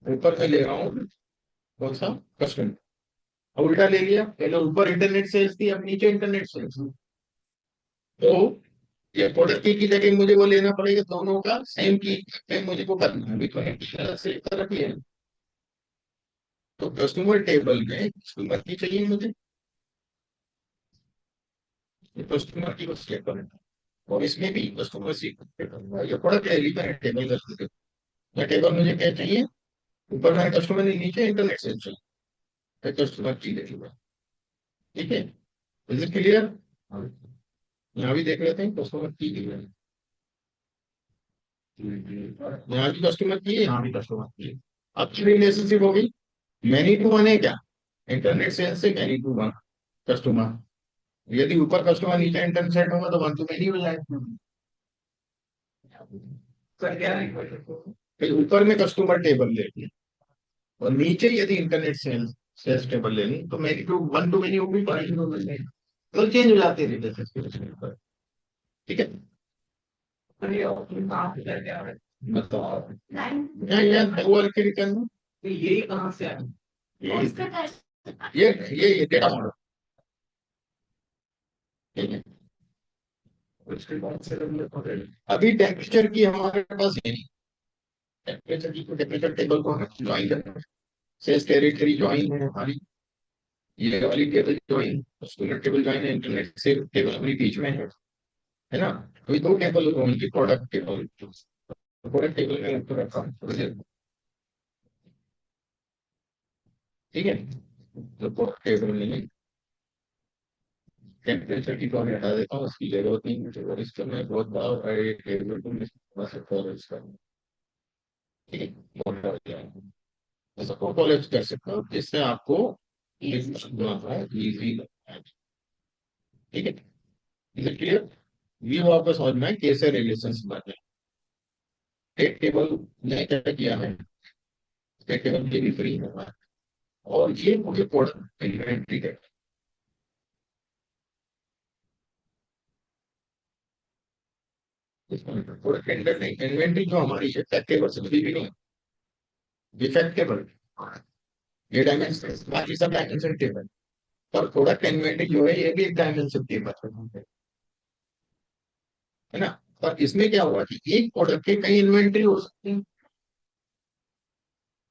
ऊपर में ले रहा हूँ कौन सा, कस्टमर। उल्टा ले लिया, पहले ऊपर इंटरनेट सेल्स थी, अब नीचे इंटरनेट सेल्स। तो ये प्रोडक्ट की जगह मुझे वो लेना पड़ेगा, दोनों का सेम की पे मुझे को करना है, अभी तो से तरफ ही है। तो कस्टमर टेबल में कस्टमर की चाहिए मुझे, कस्टमर की बस चेक करना, और इसमें भी कस्टमर सी करना। ये प्रोडक्ट ले ली मैंने टेबल कर, मैं टेबल मुझे क्या चाहिए, ऊपर मैंने कस्टमर ने, नीचे इंटरनेट सेल्स चाहिए, कस्टमर की देखिए। ठीक है, इज इट क्लियर? यहाँ भी देख लेते हैं कस्टमर की क्लियर, यहाँ भी कस्टमर की है, यहाँ भी कस्टमर की है। अच्छी रिलेशनशिप होगी। मैनी टू वन है क्या, इंटरनेट सेल्स से मैनी टू वन कस्टमर। यदि ऊपर कस्टमर नीचे इंटरनेट सेट होगा तो वन टू मैनी हो जाएगा। सर क्या है? फिर ऊपर में कस्टमर टेबल लेके, और नीचे यदि इंटरनेट सेल्स सेल्स टेबल लेनी तो many to one to many होगी, तो चेंज हो जाते हैं रिलेशनशिप। ठीक है, बताओ यार वो करना, यही कहाँ से आया, ये डेटा मॉडल। ठीक है, अभी टेम्परेचर की हमारे पास है नहीं, टेम्परेचर की, तो टेम्परेचर टेबल को हमें ज्वाइन करना है। सेल्स टेरिटरी ज्वाइन है हमारी, ये वाली table join, student table join है, इंटरनेट से टेबल हमारी बीच में है ना। अभी दो टेबल होंगी, प्रोडक्ट टेबल, प्रोडक्ट टेबल में तो रखा हूं। ठीक है, तो प्रोडक्ट टेबल में टेम्परेचर की तो हटा देता हूँ, उसकी जरूरत नहीं मुझे, और इसका मैं बहुत बड़ा टेबल को मैं सकता हूँ इसका। ठीक है, बहुत बड़ा हो जाएगा। मैं सबको कॉलेज कर सकता हूँ, जिससे आपको इजी लगता है। ठीक है, इज क्लियर? ये आपको समझ में कैसे रिलेशन बने। एक टेबल ने क्या किया है, एक टेबल ये भी फ्री है, और ये मुझे प्रोडक्ट इन्वेंट्री है। प्रोडक्ट इन्वेंट्री जो हमारी है टेबल से फ्री भी नहीं, डिफेक्टेबल, ये डायमेंशन बाकी सब डायमेंशन टेबल, और प्रोडक्ट इन्वेंट्री जो है ये भी एक डायमेंशन टेबल है ना। पर इसमें क्या हुआ कि एक प्रोडक्ट के कई इन्वेंट्री हो सकती है,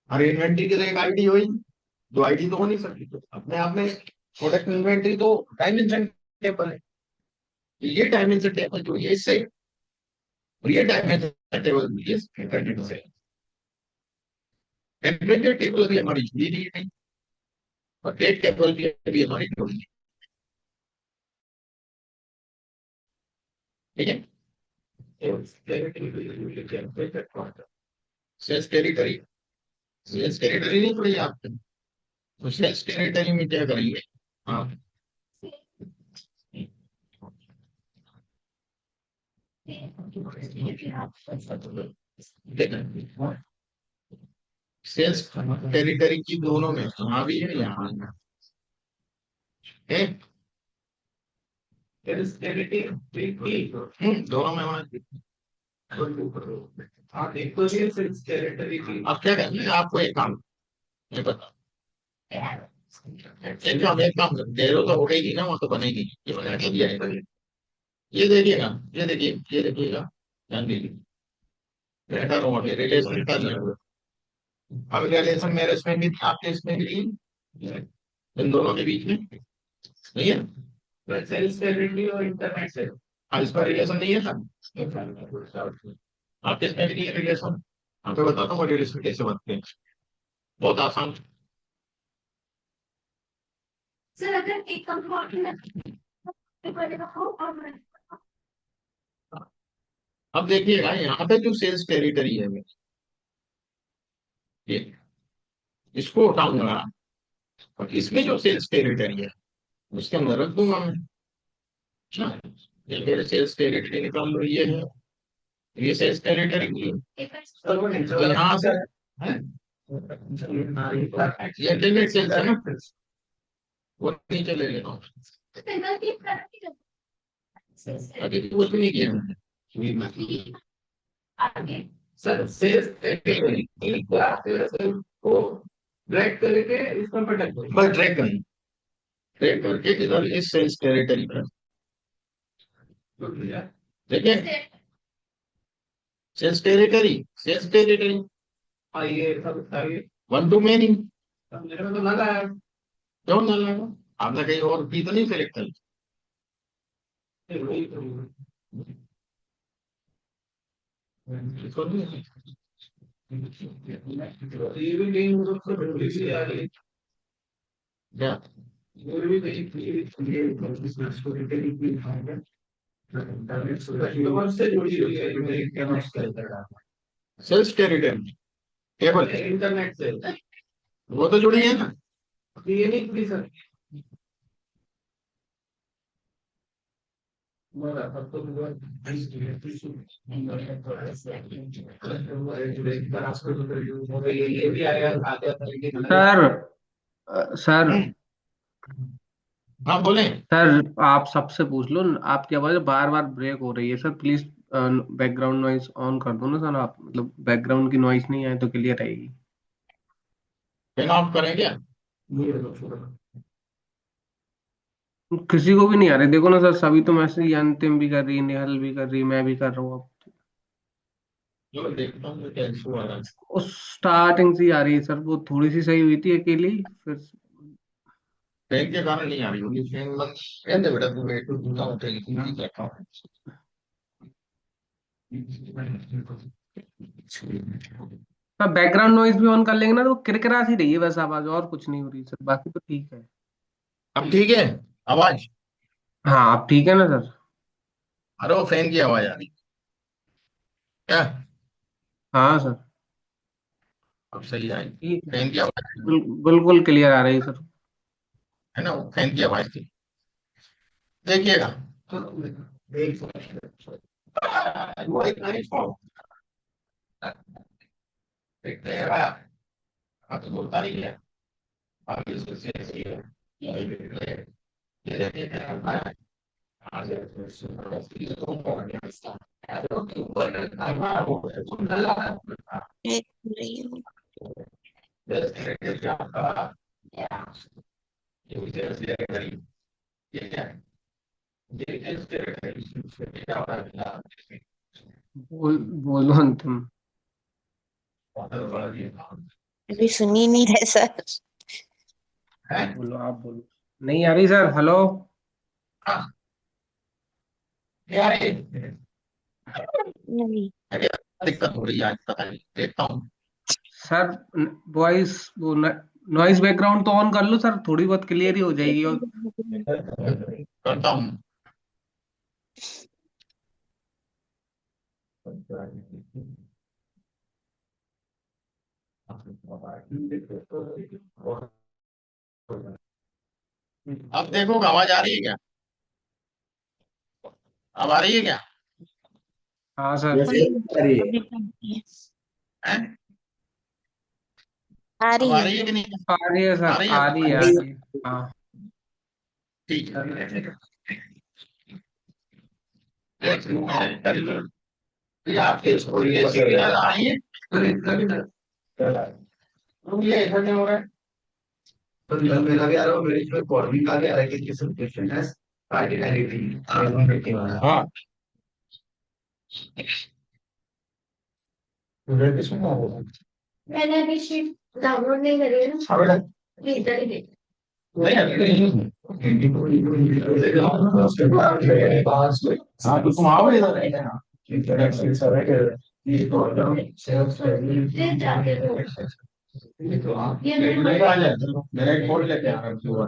हर इन्वेंट्री की तो एक आईडी हुई, दो आईडी तो हो नहीं सकती, तो अपने आप में प्रोडक्ट इन्वेंट्री तो डायमेंशन टेबल है। ये डायमेंशन टेबल जो है इससे, और ये डायमेंशन टेबल ये से, टेम्परेचर टेबल भी हमारी जुड़ी नहीं है, और डेट टेबल भी हमारी जुड़ी है। ठीक है, सेल्स टेरिटरी, सेल्स टेरिटरी नहीं पड़ी आपको, तो सेल्स टेरिटरी में क्या करेंगे, हाँ सेल्स टेरिटरी की दोनों में, यहाँ भी है यहाँ है, दोनों में होना चाहिए। आप क्या करेंगे, आपको एक काम, ये बता, एक काम कर, जेरो तो हो गई ना, वो तो बनेगी, ये बना के दिया है। ये देखिएगा, ये देखिए, ये देखिएगा, ध्यान दीजिए, बेटर हो गया रिलेशन का नहीं होगा। अब रिलेशन मेरे इसमें भी था, आपके इसमें भी, इन दोनों के बीच में नहीं है, सेल्स टेरिटरी और इंटरनेट से, हाँ, इसका रिलेशन नहीं है सर, आपके इसमें भी नहीं है रिलेशन। आपको बताता हूँ मटेरियल इसमें कैसे बनते हैं, बहुत आसान। सर अगर एक कंपार्टमेंट बनेगा हो और अब देखिएगा यहाँ पे जो सेल्स टेरिटरी है ये, इसको उठाऊंगा और इसमें जो सेल्स टेरिटरी है उसके अंदर रख दूंगा मैं। अच्छा, ये मेरे सेल्स टेरिटरी निकाल लो, ये है, ये सेल्स टेरिटरी तो यहाँ से है, ये इंटरनेट सेल्स है ना, वो नीचे ले लेना। अभी तो कुछ नहीं किया मैंने। सर सेल्स टेरिटरी को ड्रैग करके इसमें पटक दो, बस ड्रैग करना, ड्रैग करके इधर इस सेल्स टेरिटरी पर देखिए, सेल्स टेरिटरी, सेल्स टेरिटरी आइए सब आइए, वन टू मेनी मेरे में तो लगा है, क्यों ना लगा, आपने कहीं और भी तो नहीं सेलेक्ट करी। इसको नहीं, ये भी नहीं हो सकता, थोड़ी सी आ गई क्या, ये भी कस्टमर से जुड़ी हुई है, सेल्स टेरिटरी केवल इंटरनेट से वो तो जुड़ी है ना, ये नहीं जुड़ी सर। ये भी आया सर सर हाँ बोले। सर आप सबसे पूछ लो, आपकी आवाज बार बार ब्रेक हो रही है sir, please background noise on कर दो ना सर, आप मतलब बैकग्राउंड की नॉइज नहीं आए तो क्लियर आएगी। फैन ऑफ करें क्या, किसी को भी नहीं आ रही, देखो ना सर, सभी तो मैसेज, अंतिम भी कर रही है, निहल भी कर रही है, मैं भी कर रहा हूँ अब। जो देखता हूँ क्या इशू आ रहा है। उस स्टार्टिंग से ही आ रही है सर, वो थोड़ी सी सही हुई थी अकेली, फिर फैन के कारण नहीं आ रही होगी, फैन मत कहते बेटा, तू वेट दूंगा होटल की नहीं रखा हूँ। सर बैकग्राउंड नॉइज भी ऑन कर लेंगे ना तो वो किरकिरा सी रही है बस आवाज, और कुछ नहीं हो रही सर, बाकी तो ठीक है। अब ठीक है आवाज, हाँ आप ठीक है ना सर? अरे वो फैन की आवाज आ रही क्या, हाँ सर अब सही आएगी, ठीक है, फैन की आवाज बिल्कुल क्लियर आ रही है सर। है ना, वो फैन की आवाज थी, देखिएगा। वो एक नाइस फॉर्म देखते हैं यार, आप तो बोलता नहीं है, आप इसको सही है, ये देखिए क्या एक रही हूँ। बोलो अंतिम। अभी सुनी नहीं रहे सर। बोलो आप बोलो। नहीं आ रही सर, हेलो। नहीं। दिक्कत हो रही है आज, पता नहीं, देखता हूँ। सर वॉइस वो नॉइज बैकग्राउंड तो ऑन कर लो सर, थोड़ी बहुत क्लियर ही हो जाएगी। और करता हूँ। अब देखो आवाज आ रही है क्या, अब आ रही है क्या, हाँ सर अभी हैं? आ अब रही आ है। रही है कि नहीं, आ रही है आ सर, रही आ है, रही है, आ रही है। हाँ ठीक है। ये आपके स्टोरी ऐसी आ रही है, ये ऐसा क्या हो रहा है, तो मेरा भी आ रहा है, मेरे इसमें कॉर्निंग आ गया है कि किसी पेशेंट है हाँ, मैंने अभी शीट डाउनलोड नहीं करी है ना, हाँ बेटा, इधर ही देख। नहीं हाँ तो तुम आओ इधर, फिर जाके वो ये मेरे नहीं आ जाए तो मेरा एक कोड लेके आ रहा हूँ सुबह।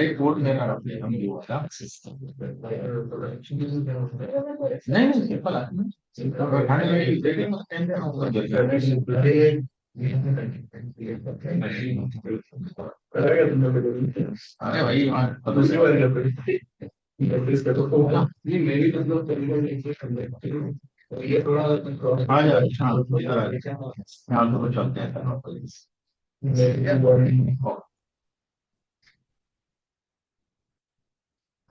एक कोड मेरा रखिए हम हुआ था। नहीं सिंपल आदमी अगर खाने में देखेंगे तो टेंशन होगा अरे भाई दूसरी बार नहीं मेरी ये थोड़ा आ जा हाँ इधर आ जा यहाँ तो चलते हैं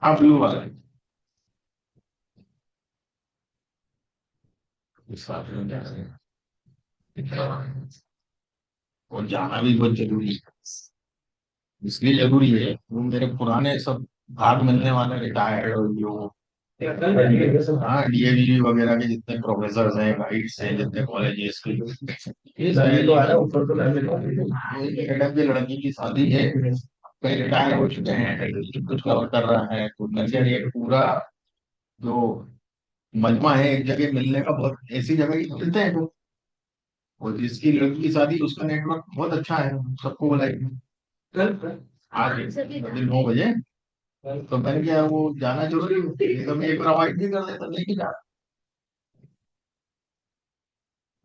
हाँ ब्लू वाला और जाना भी बहुत जरूरी है इसलिए जरूरी है वो मेरे पुराने सब भाग मिलने वाले रिटायर्ड और जो हाँ डीएवी वगैरह के जितने प्रोफेसर हैं गाइड्स हैं जितने कॉलेजेस के ये सभी तो आ रहा ऊपर तो मैडम की लड़की की शादी है कई रिटायर हो चुके हैं कुछ कवर कर रहा है कुछ नजर ये पूरा जो मजमा है एक जगह मिलने का बहुत ऐसी जगह ही मिलते हैं तो और जिसकी लड़की की शादी उसका नेटवर्क बहुत अच्छा है सबको बुलाएंगे आज दिन 9 बजे तो मैंने क्या वो जाना जरूरी है तो मैं एक बार अवॉइड नहीं कर देता लेके जा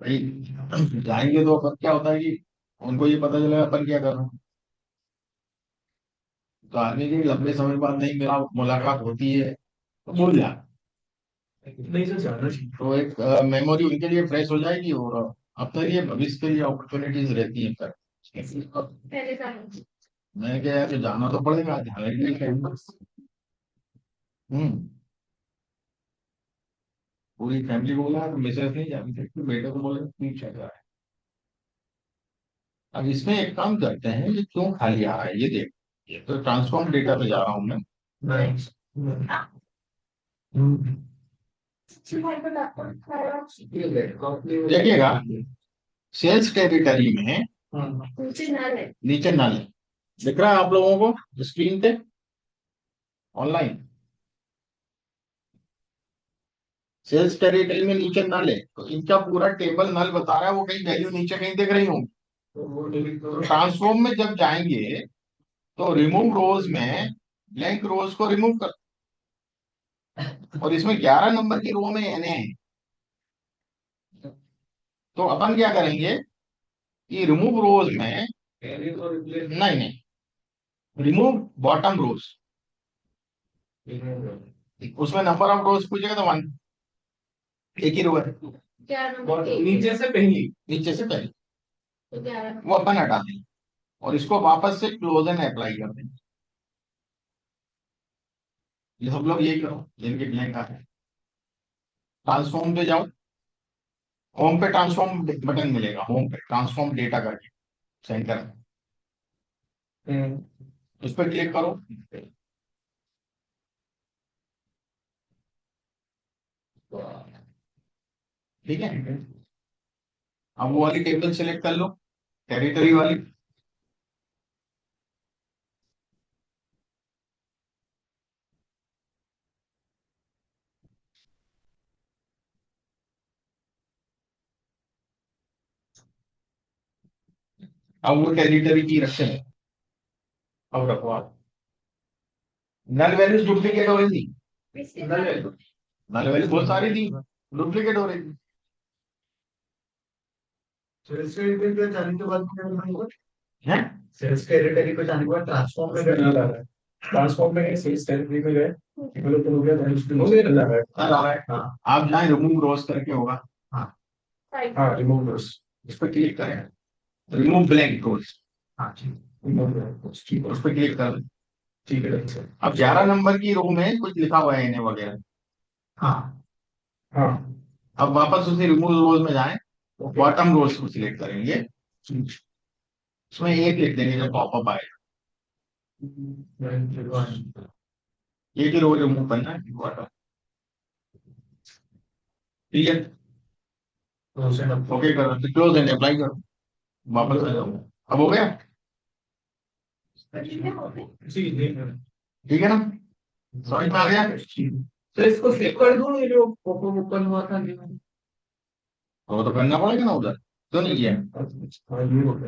भाई जाएंगे तो अपन क्या होता है कि उनको ये पता चलेगा अपन क्या कर रहे हैं तो आदमी की लंबे समय बाद नहीं मेरा मुलाकात होती है तो भूल जा नहीं सर जाना चाहिए तो एक मेमोरी उनके लिए फ्रेश हो जाएगी और अपने लिए भविष्य के लिए अपॉर्चुनिटीज रहती है फिर पहले साल मैंने क्या यार जाना तो पड़ेगा हम्म पूरी फैमिली को बोला तो मिसेस नहीं जाती थी बेटे को बोले नहीं चल रहा है अब इसमें एक काम करते हैं ये क्यों खाली आ रहा है ये देख ये तो ट्रांसफॉर्म डेटा पे जा रहा हूँ मैं देखिएगा सेल्स टेरिटरी में नीचे नाले दिख रहा है आप लोगों को स्क्रीन पे ऑनलाइन सेल्स टेरिटरी में नीचे नल है तो इनका पूरा टेबल नल बता रहा है वो कहीं वैल्यू नीचे कहीं दिख रही होंगी तो ट्रांसफॉर्म में जब जाएंगे तो रिमूव रोज में ब्लैंक रोज को रिमूव कर और इसमें 11 नंबर की रो में एन है तो अपन क्या करेंगे कि रिमूव रोज में नहीं रिमूव बॉटम रोज उसमें नंबर ऑफ रोज पूछेगा तो 1 एक ही रो है नीचे से पहली वो अपन हटा देंगे और इसको वापस से क्लोज एंड अप्लाई कर देंगे ये सब लोग यही करो जिनके ब्लैंक आते हैं ट्रांसफॉर्म पे जाओ होम पे ट्रांसफॉर्म बटन मिलेगा होम पे ट्रांसफॉर्म डेटा करके सेंटर उस पर क्लिक करो ठीक है अब वो वाली टेबल सेलेक्ट कर लो टेरिटरी वाली अब वो टेरिटरी की रखे हैं अब रखो आप नल वैल्यूज डुप्लीकेट हो रही थी नल वैल्यूज बहुत सारी थी डुप्लीकेट हो रही थी सेल्स टेरिटरी पे जाने के बाद हैं सेल्स टेरिटरी पे जाने के बाद ट्रांसफॉर्म में करना रहा है ट्रांसफॉर्म में सेल्स टेरिटरी में गए मतलब तो हो गया हो गया हाँ आप जाए रिमूव रोज करके होगा हाँ हाँ रिमूव रोज इस पर क्लिक करें रिमूव ब्लैंक रोज हाँ ठीक उस पर क्लिक कर ठीक है अब 11 नंबर की रो में कुछ लिखा हुआ है इन्हें वगैरह हाँ हाँ अब वापस उसी रिमूव रोज में जाएं बॉटम रोज को सिलेक्ट करेंगे उसमें एक लिख देंगे जब पॉपअप आएगा एक ही रो रिमूव करना है बॉटम ठीक है ओके करो क्लोज एंड अप्लाई करो वापस आ जाओ अब हो गया ठीक है ना समझ में आ गया? तो इसको सेव कर दूं, ये जो पॉपअप ओपन हुआ था ये वो तो करना पड़ेगा ना उधर, क्यों नहीं किया?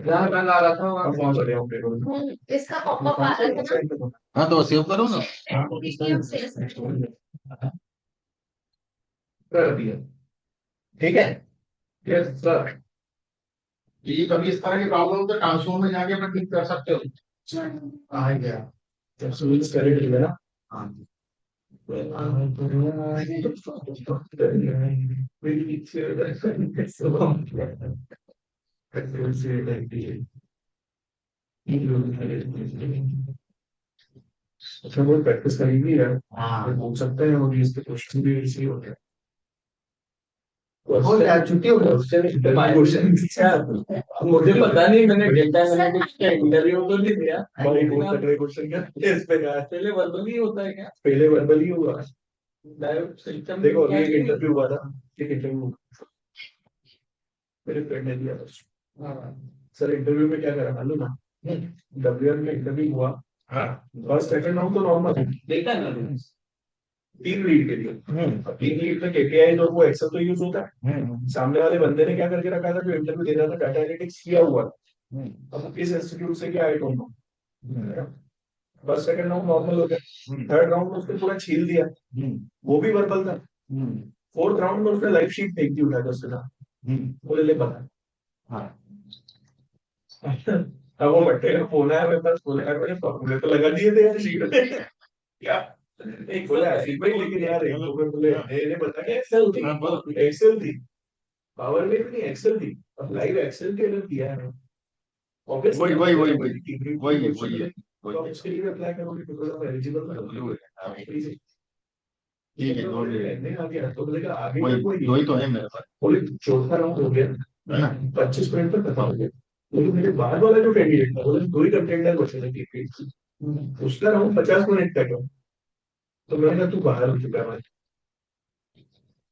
जहाँ मैं ला रहा था वहाँ अब कौन सा दिया पेपर? इसका पॉपअप आ रहा था ना, हाँ तो सेव करो ना। PPM से कर दिया। ठीक है, यस सर। ये कभी इस तरह की प्रॉब्लम हो तो ट्रांसफॉर्म में जाके अपना क्लिक कर सकते हो। आ गया जब सुविधा करे थे ना। हाँ अच्छा वो प्रैक्टिस करेंगी यार, हाँ, पूछ सकते हैं, और इसके क्वेश्चन भी इसी होते हैं। हो गया, छुट्टी हो गई। क्वेश्चन मुझे पता नहीं, मैंने डेटा एनालिटिक्स का इंटरव्यू तो नहीं दिया। भाई बहुत तगड़े क्वेश्चन क्या इस पे कहा। पहले वर्बल ही होता है क्या? पहले वर्बल ही हुआ। डायरेक्ट सिस्टम देखो अभी एक इंटरव्यू हुआ था, एक इंटरव्यू मेरे फ्रेंड ने दिया था। सर इंटरव्यू में क्या करा मालूम ना, WR में इंटरव्यू हुआ। हाँ, फर्स्ट सेकंड राउंड तो नॉर्मल है, देखा ना टीम लीड के लिए। अब टीम लीड में KPI तो वो एक्सेल तो यूज होता है। सामने वाले बंदे ने क्या करके रखा था, जो इंटरव्यू दे रहा था डाटा एनालिटिक्स किया हुआ था। अब किस इंस्टीट्यूट से क्या I don't know. First second round normal हो गया, थर्ड राउंड में उसने पूरा छील दिया, वो भी वर्बल था। फोर्थ राउंड में उसने लाइव शीट फेंक दी उठा के उसके साथ, बोले ले पता। हाँ अब वो बट्टे का फोन आया मेरे पास, बोला यार मैंने फॉर्मूले तो लगा दिए थे यार शीट में क्या। एक बोला ऐसे भाई, लेकिन यार एक लोग बोले मैंने बता के एक्सेल थी, एक्सेल थी, पावर में नहीं एक्सेल थी। अब लाइव एक्सेल के लिए दिया है ऑब्वियसली, वही तो उसके लिए अप्लाई करोगे बिकॉज़ ऑफ एलिजिबल। ठीक है, आ गया तो बोलेगा आगे वही तो है मेरे पास। बोले चौथा राउंड हो गया है ना, 25 मिनट तक खत्म हो गया। लेकिन मेरे बाद वाला जो कैंडिडेट था, बोले दो ही कंटेंडर बचे थे उसका राउंड 50 मिनट तक है। तो मैंने कहा तू बाहर हो चुका है भाई,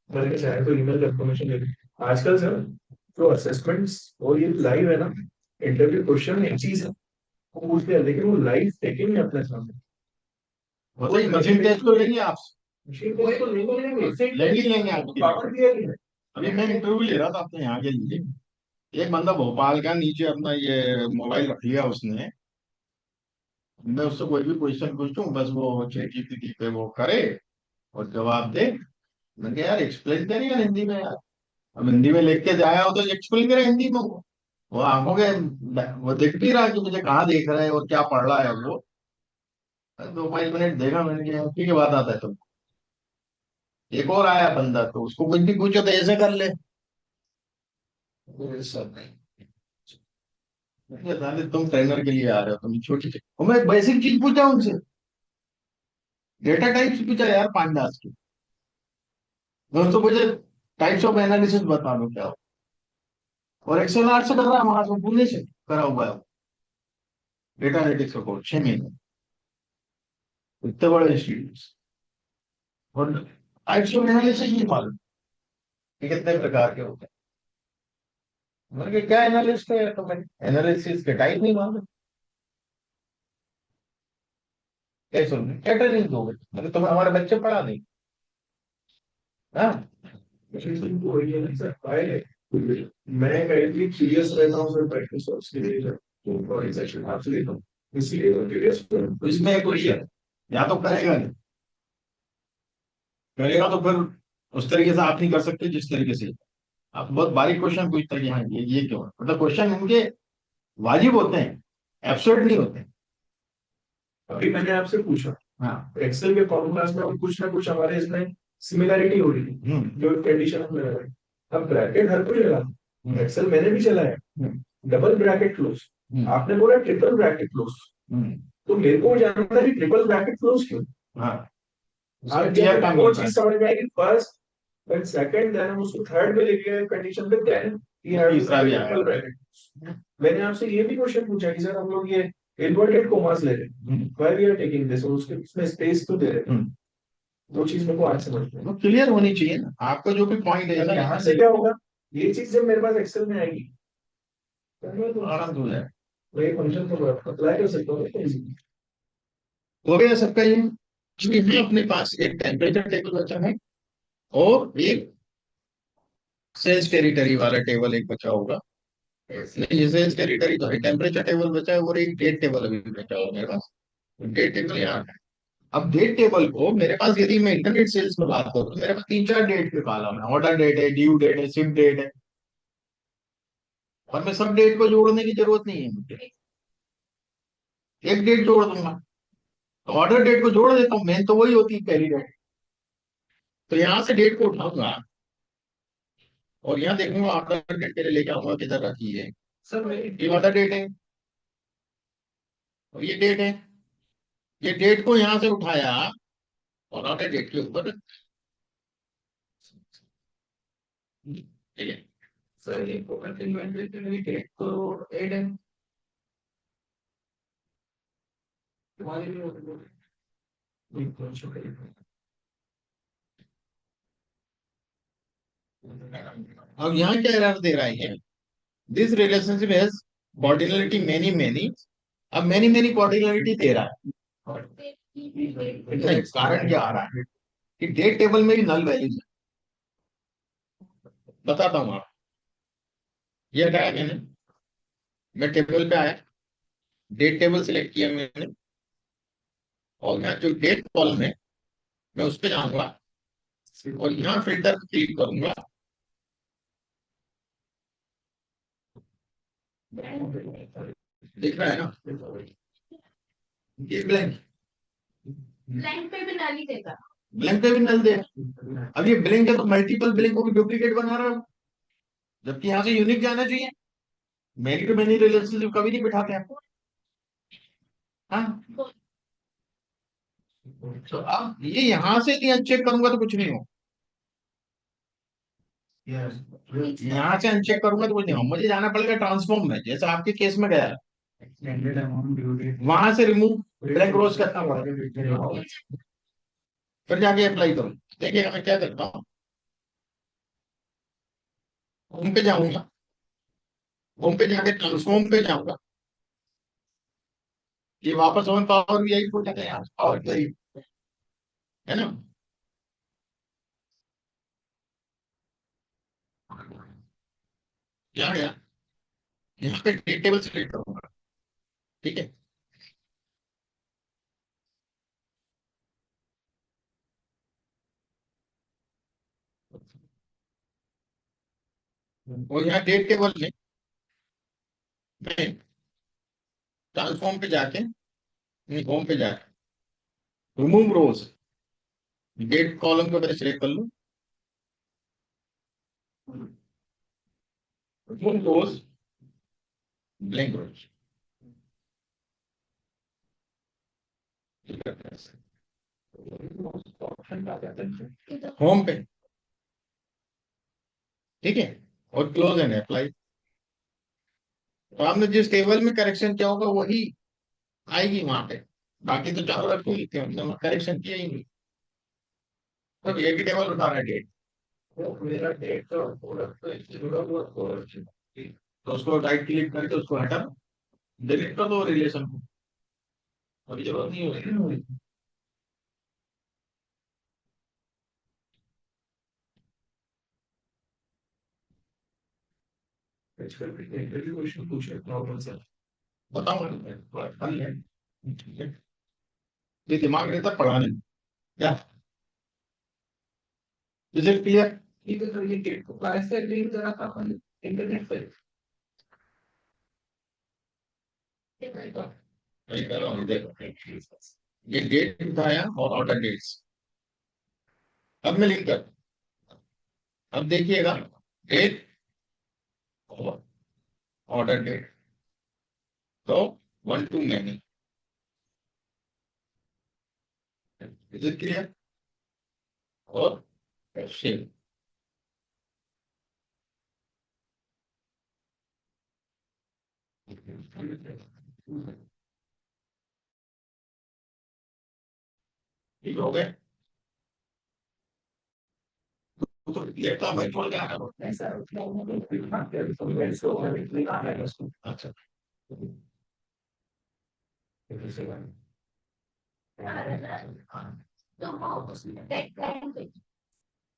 मैंने कहा शायद तो ईमेल कंफर्मेशन दे दी। आजकल सर जो असेसमेंट्स और ये लाइव है ना, इंटरव्यू क्वेश्चन एक चीज है वो पूछते हैं, लेकिन वो लाइव टेकिंग है अपने सामने। वही मशीन टेस्ट को लेंगे आप, मशीन टेस्ट तो लेंगे आपकी। पावर दिया ही है। अभी मैं इंटरव्यू ले रहा था अपने यहाँ के लिए, एक बंदा भोपाल का, नीचे अपना ये मोबाइल रख लिया उसने। मैं उससे कोई भी क्वेश्चन पूछूं बस वो ChatGPT पे वो करे और जवाब दे। मैंने कहा यार एक्सप्लेन करिए यार हिंदी में यार, अब हिंदी में लिख के जाया हो तो एक्सप्लेन करे हिंदी में। वो आंखों के वो देख भी रहा कि मुझे कहाँ देख रहा है और क्या पढ़ रहा है वो। 2-5 मिनट देखा, मैंने कहा ठीक है बात आता है तुम। एक और आया बंदा, तो उसको कुछ भी पूछो तो ऐसे कर ले। सब नहीं, तुम ट्रेनर के लिए आ रहे हो, तुम छोटी चीज, मैं एक बेसिक चीज पूछा उनसे, डेटा टाइप्स पूछा यार 5 10 की। मैं उसको मुझे टाइप्स ऑफ एनालिसिस बता दो क्या हो। और एक्सेल आर्ट से कर रहा है, वहां से पुणे से करा हुआ है डेटा एनालिटिक्स का कोर्स 6 महीने, इतने बड़े इंस्टीट्यूट। और टाइप्स ऑफ एनालिसिस नहीं मालूम कि कितने प्रकार के होते हैं। मैंने कहा क्या एनालिस्ट है, तो मैं एनालिसिस के टाइप नहीं मालूम, कैसे कैटरिंग दोगे, मतलब तुम्हें हमारे बच्चे पढ़ा नहीं। हाँ मैं कहीं सीरियस रहता हूँ सर, प्रैक्टिस और उसके लिए तो सेशन आपसे लेता हूँ, इसलिए मैं curious हूँ। तो इसमें कोई है या तो करेगा नहीं, करेगा तो फिर उस तरीके से आप नहीं कर सकते जिस तरीके से आप बहुत बारीक क्वेश्चन पूछते हैं कि हाँ ये क्यों है, मतलब क्वेश्चन उनके वाजिब होते हैं, एब्सर्ड नहीं होते। अभी मैंने आपसे पूछा, हाँ एक्सेल के फॉर्मूलाज में कुछ ना कुछ हमारे इसमें सिमिलैरिटी हो रही थी, जो कंडीशन हम लगा रहे हैं। अब ब्रैकेट हर कोई लगा, एक्सेल मैंने भी चलाया, डबल ब्रैकेट क्लोज, आपने बोला ट्रिपल ब्रैकेट क्लोज, तो मेरे को जानना था कि ट्रिपल ब्रैकेट क्लोज क्यों। हाँ आज जब वो चीज समझ में आएगी फर्स्ट, देन सेकंड, देन हम उसको थर्ड में लेके गए कंडीशन पे, देन तीसरा भी ट्रिपल ब्रैकेट। मैंने आपसे ये भी क्वेश्चन पूछा कि सर हम लोग ये इन्वर्टेड कोमास ले रहे हैं, why we are taking this, और उसके उसमें स्पेस तो दे रहे हैं। वो चीज मेरे को आज समझ में आई। क्लियर होनी चाहिए ना आपका जो भी पॉइंट है, यहाँ से क्या होगा, ये चीज जब मेरे पास एक्सेल में आएगी तो आराम हो जाए, तो ये फंक्शन को अप्लाई कर सकता हूँ। हो गया सबका ये इसमें अपने पास एक टेम्परेचर टेबल बचा है और एक सेल्स टेरिटरी वाला टेबल एक बचा होगा। नहीं, ये सेल्स टेरिटरी तो है, टेम्परेचर टेबल बचा है और एक डेट टेबल अभी बचा होगा मेरे पास। डेट टेबल यहाँ है। अब डेट टेबल को मेरे पास, यदि मैं इंटरनेट सेल्स में बात करूँ तो मेरे पास 3-4 डेट के कॉलम है। ऑर्डर डेट है, ड्यू डेट है, शिप डेट है, और मैं सब डेट को जोड़ने की जरूरत नहीं है मुझे, एक डेट जोड़ दूंगा। तो ऑर्डर डेट को जोड़ देता हूँ, मेन तो वही होती है पहली डेट। तो यहाँ से डेट को उठाऊंगा और यहाँ देखूंगा ऑर्डर डेट के लिए लेके आऊंगा किधर रखी है। सर ये ऑर्डर डेट है और ये डेट है। ये डेट को यहाँ से उठाया और ऑर्डर डेट के ऊपर रख दिया। ठीक है। सर ये प्रोडक्ट इन्वेंटरी के लिए डेट तो एड है तुम्हारे लिए बिल्कुल शुक्रिया। अब यहाँ क्या एरर दे रहा है, this relationship has cardinality many many. अब मेनी मेनी कॉर्डिनलिटी दे रहा है, नहीं, कारण क्या आ रहा है कि डेट टेबल में भी नल वैल्यूज है। बताता हूँ आप, ये हटाया मैंने, मैं टेबल पे आया, डेट टेबल सिलेक्ट किया मैंने, और यहाँ जो डेट कॉलम है मैं उस पर जाऊंगा और यहाँ फिल्टर क्लिक करूंगा। दिख रहा है ना, ये ब्लैंक, ब्लैंक पे भी डाल ही देगा। ब्लैंक पे भी नल दे। अब ये ब्लैंक है तो मल्टीपल ब्लैंक को भी डुप्लीकेट बना रहा हूँ, जबकि यहाँ से यूनिक जाना चाहिए। मैनी टू मैनी रिलेशनशिप कभी नहीं बिठाते आपको। हाँ, तो अब ये यहाँ से अनचेक करूंगा तो कुछ नहीं हो, यहाँ से अनचेक करूंगा तो कुछ नहीं हो, मुझे जाना पड़ेगा ट्रांसफॉर्म में, जैसे आपके केस में गया वहां से रिमूव ब्लैंक रोज करना पड़ेगा, फिर जाके अप्लाई करूँ। देखिए मैं क्या करता हूँ, होम पे जाऊंगा, होम पे जाके ट्रांसफॉर्म पे जाऊंगा, ये वापस ऑन पावर भी आई हो जाता है यार, और है ना। क्या गया, यहाँ पे डेट टेबल सेलेक्ट करूंगा। ठीक है, और यहाँ डेट टेबल में मैं ट्रांसफॉर्म पे जाके, होम पे जाके रिमूव रोज, डेट कॉलम को पहले सिलेक्ट कर लो, रिमूव रोज, ब्लैंक रोज, होम पे। ठीक है, और क्लोज एंड अप्लाई। तो आपने जिस टेबल में करेक्शन किया होगा वही आएगी वहां पे, बाकी तो चारों रखो लिखे हमने करेक्शन किया ही नहीं। तो एक ही टेबल उठा रहा है डेट, तो मेरा डेट का प्रोडक्ट तो जुड़ा हुआ प्रोडक्ट तो उसको राइट क्लिक करके उसको हटा दो, डिलीट कर दो रिलेशन को, अभी जरूरत नहीं होगी। इंटरव्यू क्वेश्चन पूछे प्रॉब्लम से बताओ, फन है, ये दिमाग रहता पढ़ाने में। क्या इज इट क्लियर? ठीक है सर, ये डेट को कैसे लिंक करा था अपन इंटरनेट पे। वही कर रहा हूँ, देखो ये डेट उठाया और ऑर्डर डेट्स, अब मैं लिंक कर, अब देखिएगा डेट और ऑर्डर डेट, तो 1 to many, is it clear? और सेव, ठीक हो गए? तो लेता मैं छोड़ के आ रहा हूँ। ऐसा अच्छा, है। हाँ। तो हाँ उसमें टेक करेंगे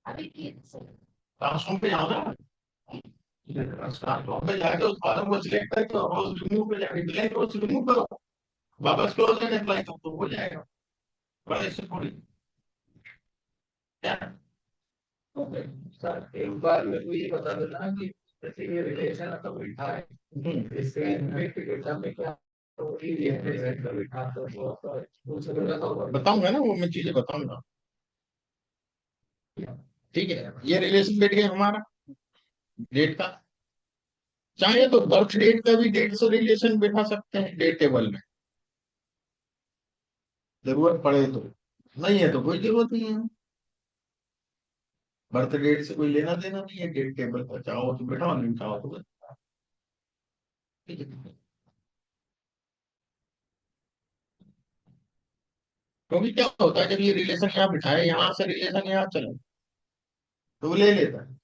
अभी की ट्रांसफॉर्म पे जाओ ना, ट्रांसफॉर्म पे जाके उस कॉलम को सिलेक्ट करके और रोज रिमूव पे जाके डिलीट रोज रिमूव करो, वापस क्लोज एंड अप्लाई करो तो हो जाएगा। बड़ा इससे थोड़ी क्या। सर एक बार मेरे को ये बता देना कि जैसे ये रिलेशन का बैठा है इसके डेटा में क्या तो ये रिलेशन का बैठा तो वो सब बताओ बताऊंगा ना, वो मैं चीजें बताऊंगा। ठीक है, ये रिलेशन बैठ गया हमारा डेट का। चाहे तो बर्थ डेट का भी डेट से रिलेशन बैठा सकते हैं डेट टेबल में, जरूरत पड़े तो। नहीं है तो कोई जरूरत नहीं है, बर्थ डेट से कोई लेना देना नहीं है डेट टेबल का, चाहो तो बैठाओ नहीं चाहो तो बस। ठीक है, क्योंकि क्या होता है जब ये रिलेशन यहाँ बिठाए, यहाँ से रिलेशन यहाँ चले तो वो ले लेता है,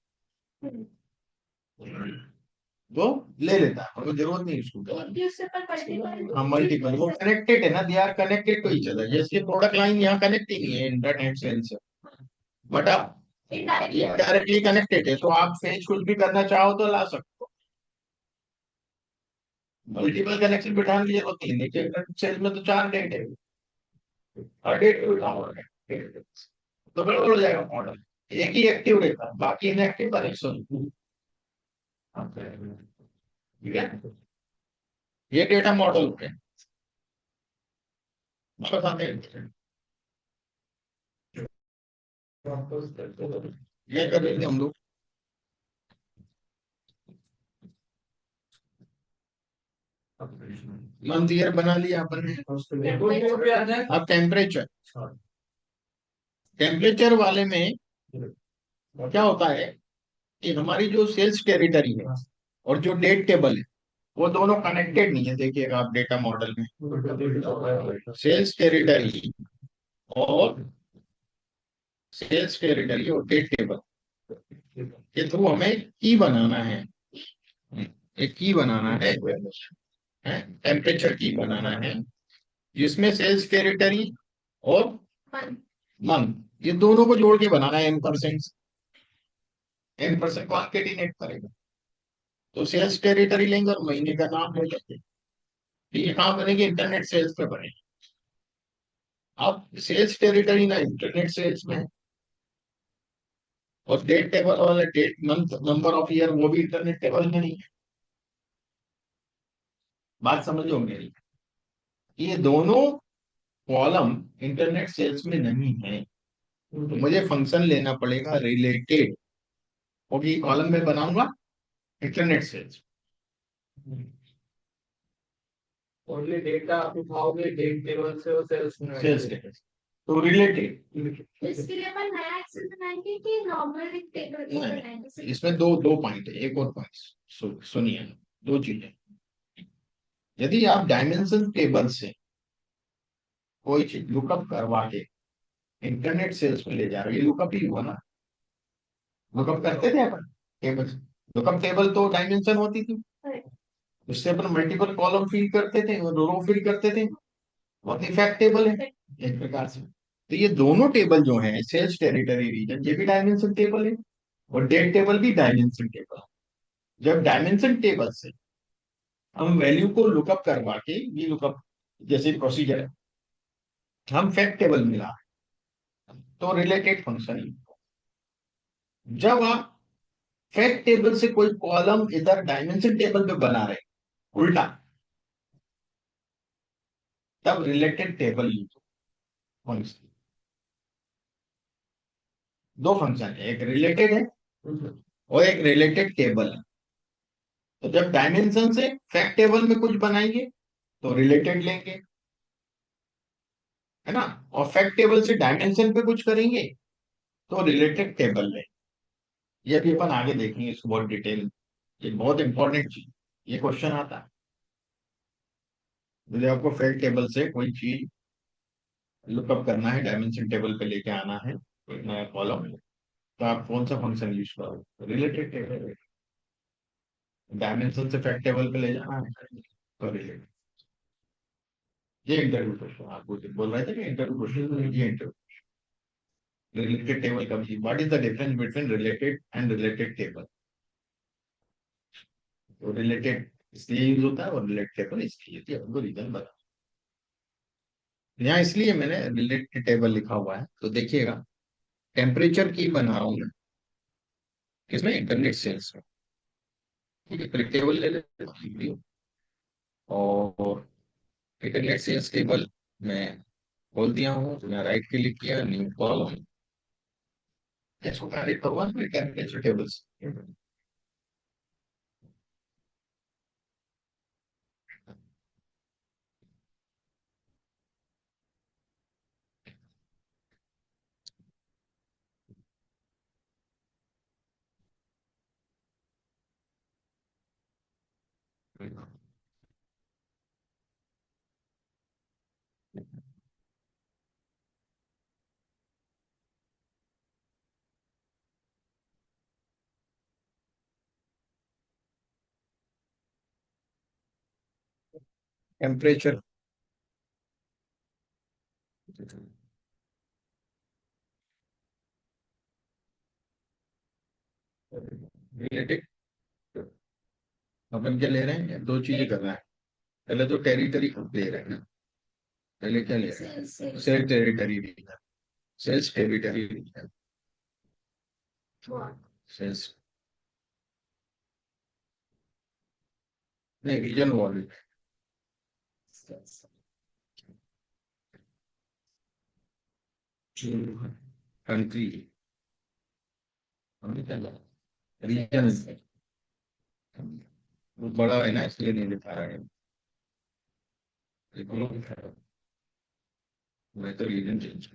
वो ले लेता है, और जरूरत नहीं उसको। उससे पर मल्टीपल हाँ मल्टीपल, वो कनेक्टेड है ना, they are connected to each other. जैसे प्रोडक्ट लाइन यहाँ कनेक्ट ही नहीं है इंटरनेट सेल से, बट आप ये डायरेक्टली कनेक्टेड है, तो आप फेच कुछ भी करना चाहो तो ला सकते हो। मल्टीपल कनेक्शन बिठाने की जरूरत नहीं है, लेकिन सेल में तो 4 डेट है, हर डेट पे बिठाओ, तो गड़बड़ हो जाएगा मॉडल। एक ही एक्टिव रहता है, बाकी इनएक्टिव कनेक्शन। ठीक है, ये डेटा मॉडल होते हैं, वापस आते हैं। ये कर लेते हैं हम लोग, मंथ ईयर बना लिया अपन ने। अब टेम्परेचर, टेम्परेचर वाले में क्या होता है कि हमारी जो सेल्स टेरिटरी है और जो डेट टेबल है वो दोनों कनेक्टेड नहीं है। देखिएगा आप डेटा मॉडल में, सेल्स टेरिटरी और डेट टेबल के थ्रू हमें की बनाना है, एक की बनाना है, टेम्परेचर की बनाना है, जिसमें सेल्स टेरिटरी और मंथ ये दोनों को जोड़ के बनाना है। N% कॉन्केटिनेट करेगा तो सेल्स टेरिटरी लेंगे और महीने का नाम ले लेंगे। ये कहाँ बनेगी, इंटरनेट सेल्स पे बनेगी। अब सेल्स टेरिटरी ना इंटरनेट सेल्स में है, और डेट टेबल वाला date month number of year वो भी इंटरनेट टेबल में नहीं है। बात समझो मेरी, ये दोनों कॉलम इंटरनेट सेल्स में नहीं है, तो मुझे फंक्शन लेना पड़ेगा रिलेटेड, क्योंकि कॉलम में बनाऊंगा इंटरनेट सेल्स, ओनली डेटा आप उठाओगे डेट टेबल से और सेल्स में सेल्स तो रिलेटेड। इसके लिए अपन नया एक्सेल बनाएंगे कि नॉर्मल टेबल बनाएंगे। इसमें दो दो पॉइंट है, एक और पॉइंट सुनिए, दो चीजें। यदि आप डायमेंशन टेबल से कोई चीज लुकअप करवा के इंटरनेट सेल्स में ले जा रहे, ये लुकअप ही हुआ ना। लुकअप करते थे अपन टेबल, लुकअप टेबल तो डायमेंशन होती थी, उससे अपन मल्टीपल कॉलम फिल करते थे और रो फिल करते थे, बहुत इफेक्ट टेबल है एक प्रकार से। तो ये दोनों टेबल जो है, सेल्स टेरिटरी रीजन, ये भी डायमेंशन टेबल है और डेट टेबल भी डायमेंशन टेबल। जब डायमेंशन टेबल से हम वैल्यू को लुकअप करवा के, ये लुकअप जैसे प्रोसीजर है, हम फैक्ट टेबल मिला तो रिलेटेड फंक्शन। जब आप फैक्ट टेबल से कोई कॉलम इधर डायमेंशन टेबल पे बना रहे उल्टा, तब रिलेटेड टेबल यूज फंक्शन। दो फंक्शन है, एक रिलेटेड है और एक रिलेटेड टेबल है। तो जब डायमेंशन से फैक्ट टेबल में कुछ बनाएंगे तो रिलेटेड लेंगे, है ना, और फैक्ट टेबल से डायमेंशन पे कुछ करेंगे तो रिलेटेड टेबल लेंगे। ये भी अपन आगे देखेंगे इसको बहुत डिटेल, ये बहुत इंपॉर्टेंट चीज, ये क्वेश्चन आता है। यदि आपको फैक्ट टेबल से कोई चीज लुकअप करना है, डायमेंशन टेबल पे लेके आना है एक नया कॉलम, तो आप कौन सा फंक्शन यूज करोगे, रिलेटेड टेबल। डायमेंशन से फैक्ट टेबल पे ले जाना है तो रिलेटेड। ये इंटरव्यू क्वेश्चन आपको बोल रहे थे कि इंटरव्यू क्वेश्चन, ये इंटरव्यू। रिलेटेड टेबल का भी, what is the difference between related and related table? तो रिलेटेड इसलिए यूज होता है और रिलेटेड टेबल इसलिए, थी आपको रीजन बता। यहाँ इसलिए मैंने रिलेटेड टेबल लिखा हुआ है, तो देखिएगा टेम्परेचर की बना रहा हूँ मैं, किसमें? इंटरनेट सेल्स में। ठीक है, फिर टेबल ले लेते हैं और इंटरनेट सेल्स टेबल मैं खोल दिया हूँ, तो मैं राइट क्लिक किया, न्यू कॉलम, इसको कनेक्ट करवा टेम्परेचर टेबल्स। टेम्परेचर रिलेटेड, अपन क्या ले रहे हैं? दो चीजें कर रहे हैं। पहले तो टेरिटरी ले रहे हैं, पहले क्या ले रहे हैं? Sales territory region, sales territory region, sales नहीं, रीजन वॉल्यूम, कंट्री, रीजन बड़ा है ना, इसलिए नहीं दिखा रहा है। मैं तो रीजन चेंज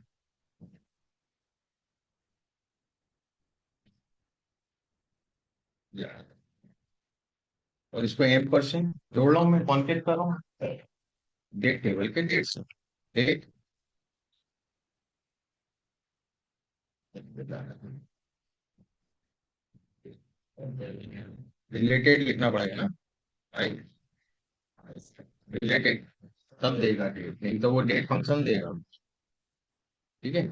और इसको एम परसेंट जोड़ रहा हूँ, मैं कॉन्टेक्ट कर रहा हूँ डेट टेबल के डेट से। डेट रिलेटेड लिखना पड़ेगा ना, राइट? रिलेटेड तब देगा डेट, नहीं तो वो डेट फंक्शन देगा। ठीक है,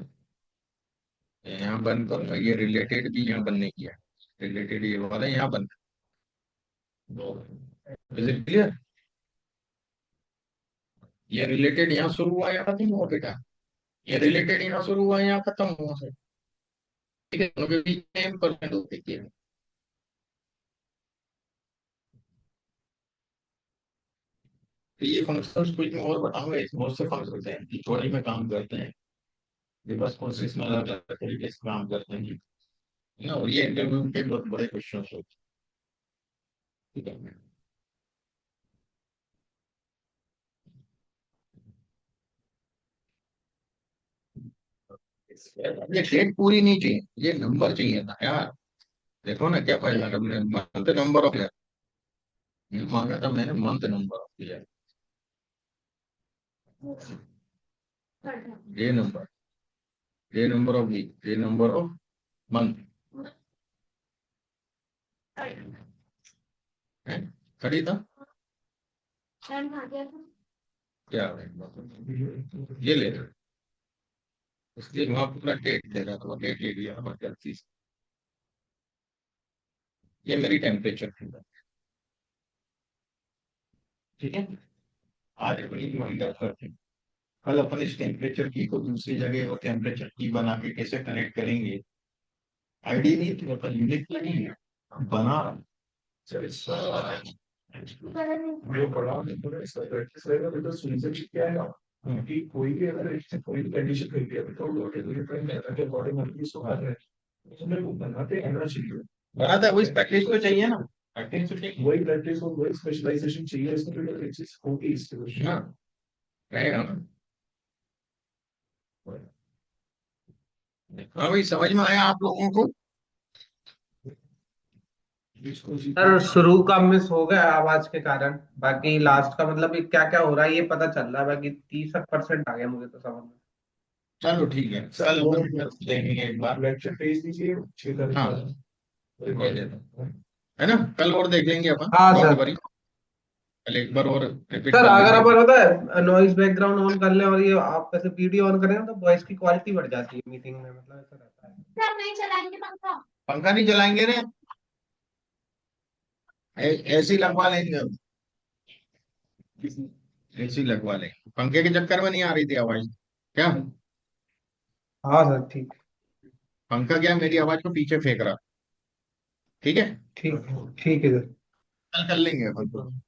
यहाँ बंद करूंगा, ये रिलेटेड भी यहाँ बंद नहीं किया, रिलेटेड ये वाला यहाँ बंद। Is it clear? ये रिलेटेड यहाँ शुरू हुआ, यहाँ खत्म हुआ बेटा। ये रिलेटेड यहाँ शुरू हुआ, यहाँ खत्म हुआ है। ठीक है, दोनों के बीच में m परसेंट होते हैं। तो ये फंक्शंस कुछ मैं और बताऊंगा, इसमें बहुत से फंक्शंस हैं कि थोड़ी में काम करते हैं, ये बस प्रोसेस में अलग अलग तरीके से काम करते हैं ना, और ये इंटरव्यू के बहुत बड़े क्वेश्चन होते हैं। ठीक है, ये डेट पूरी नहीं चाहिए, ये नंबर चाहिए था यार। देखो ना क्या फायदा, हमने मंथ नंबर ऑफ ईयर मांगा था, मैंने month number of year, day number, day number of week, day number of month, खरीदा क्या ये ले रहे, इसलिए वहां पूरा डेट दे रहा था, डेट ले लिया हमारे गलती से। ये मेरी टेम्परेचर थी। ठीक है, आज अपनी मॉनिटर करते हैं, कल अपन इस टेम्परेचर की को दूसरी जगह और टेम्परेचर की बना के कैसे कनेक्ट करेंगे, आईडी नहीं थी, अपन यूनिट नहीं बना रहा। जो पढ़ा थोड़ा इसका प्रैक्टिस रहेगा, तो सुनिश्चित क्या है कि कोई भी अगर इससे कोई भी कंडीशन कोई भी तो के अकॉर्डिंग हम इसको कर रहे हैं, उसमें वो बनाते रहना चाहिए। बनाता है, वही प्रैक्टिस तो चाहिए ना, प्रैक्टिस तो चाहिए, वही प्रैक्टिस और वही स्पेशलाइजेशन चाहिए, इसमें तो प्रैक्टिस होगी इसके। हाँ, रहेगा ना। हाँ भाई, समझ में आया आप लोगों को? सर शुरू का मिस हो गया आवाज के कारण, बाकी लास्ट का मतलब क्या क्या हो रहा है ये पता चल रहा है, बाकी 30% आ गया मुझे तो समझ में। चलो ठीक है, कल अपन देखेंगे एक बार, लेक्चर भेज दीजिए। हाँ, है ना, कल और देख लेंगे अपन, हाँ डोंट सर। वरी। पहले एक बार और रिपीट सर कर अगर लेंगे। अपन होता है नॉइज बैकग्राउंड ऑन कर लें और ये आप ऐसे वीडियो ऑन करें तो वॉइस की क्वालिटी बढ़ जाती है मीटिंग में, मतलब ऐसा रहता है। सर नहीं चलाएंगे पंखा। पंखा नहीं चलाएंगे ना, एसी लगवा लेंगे हम। एसी लगवा लेंगे, पंखे के चक्कर में नहीं आ रही थी आवाज क्या? हाँ सर ठीक। पंखा क्या मेरी आवाज को पीछे फेंक रहा। ठीक है, ठीक ठीक है सर। कल कर लेंगे अपन।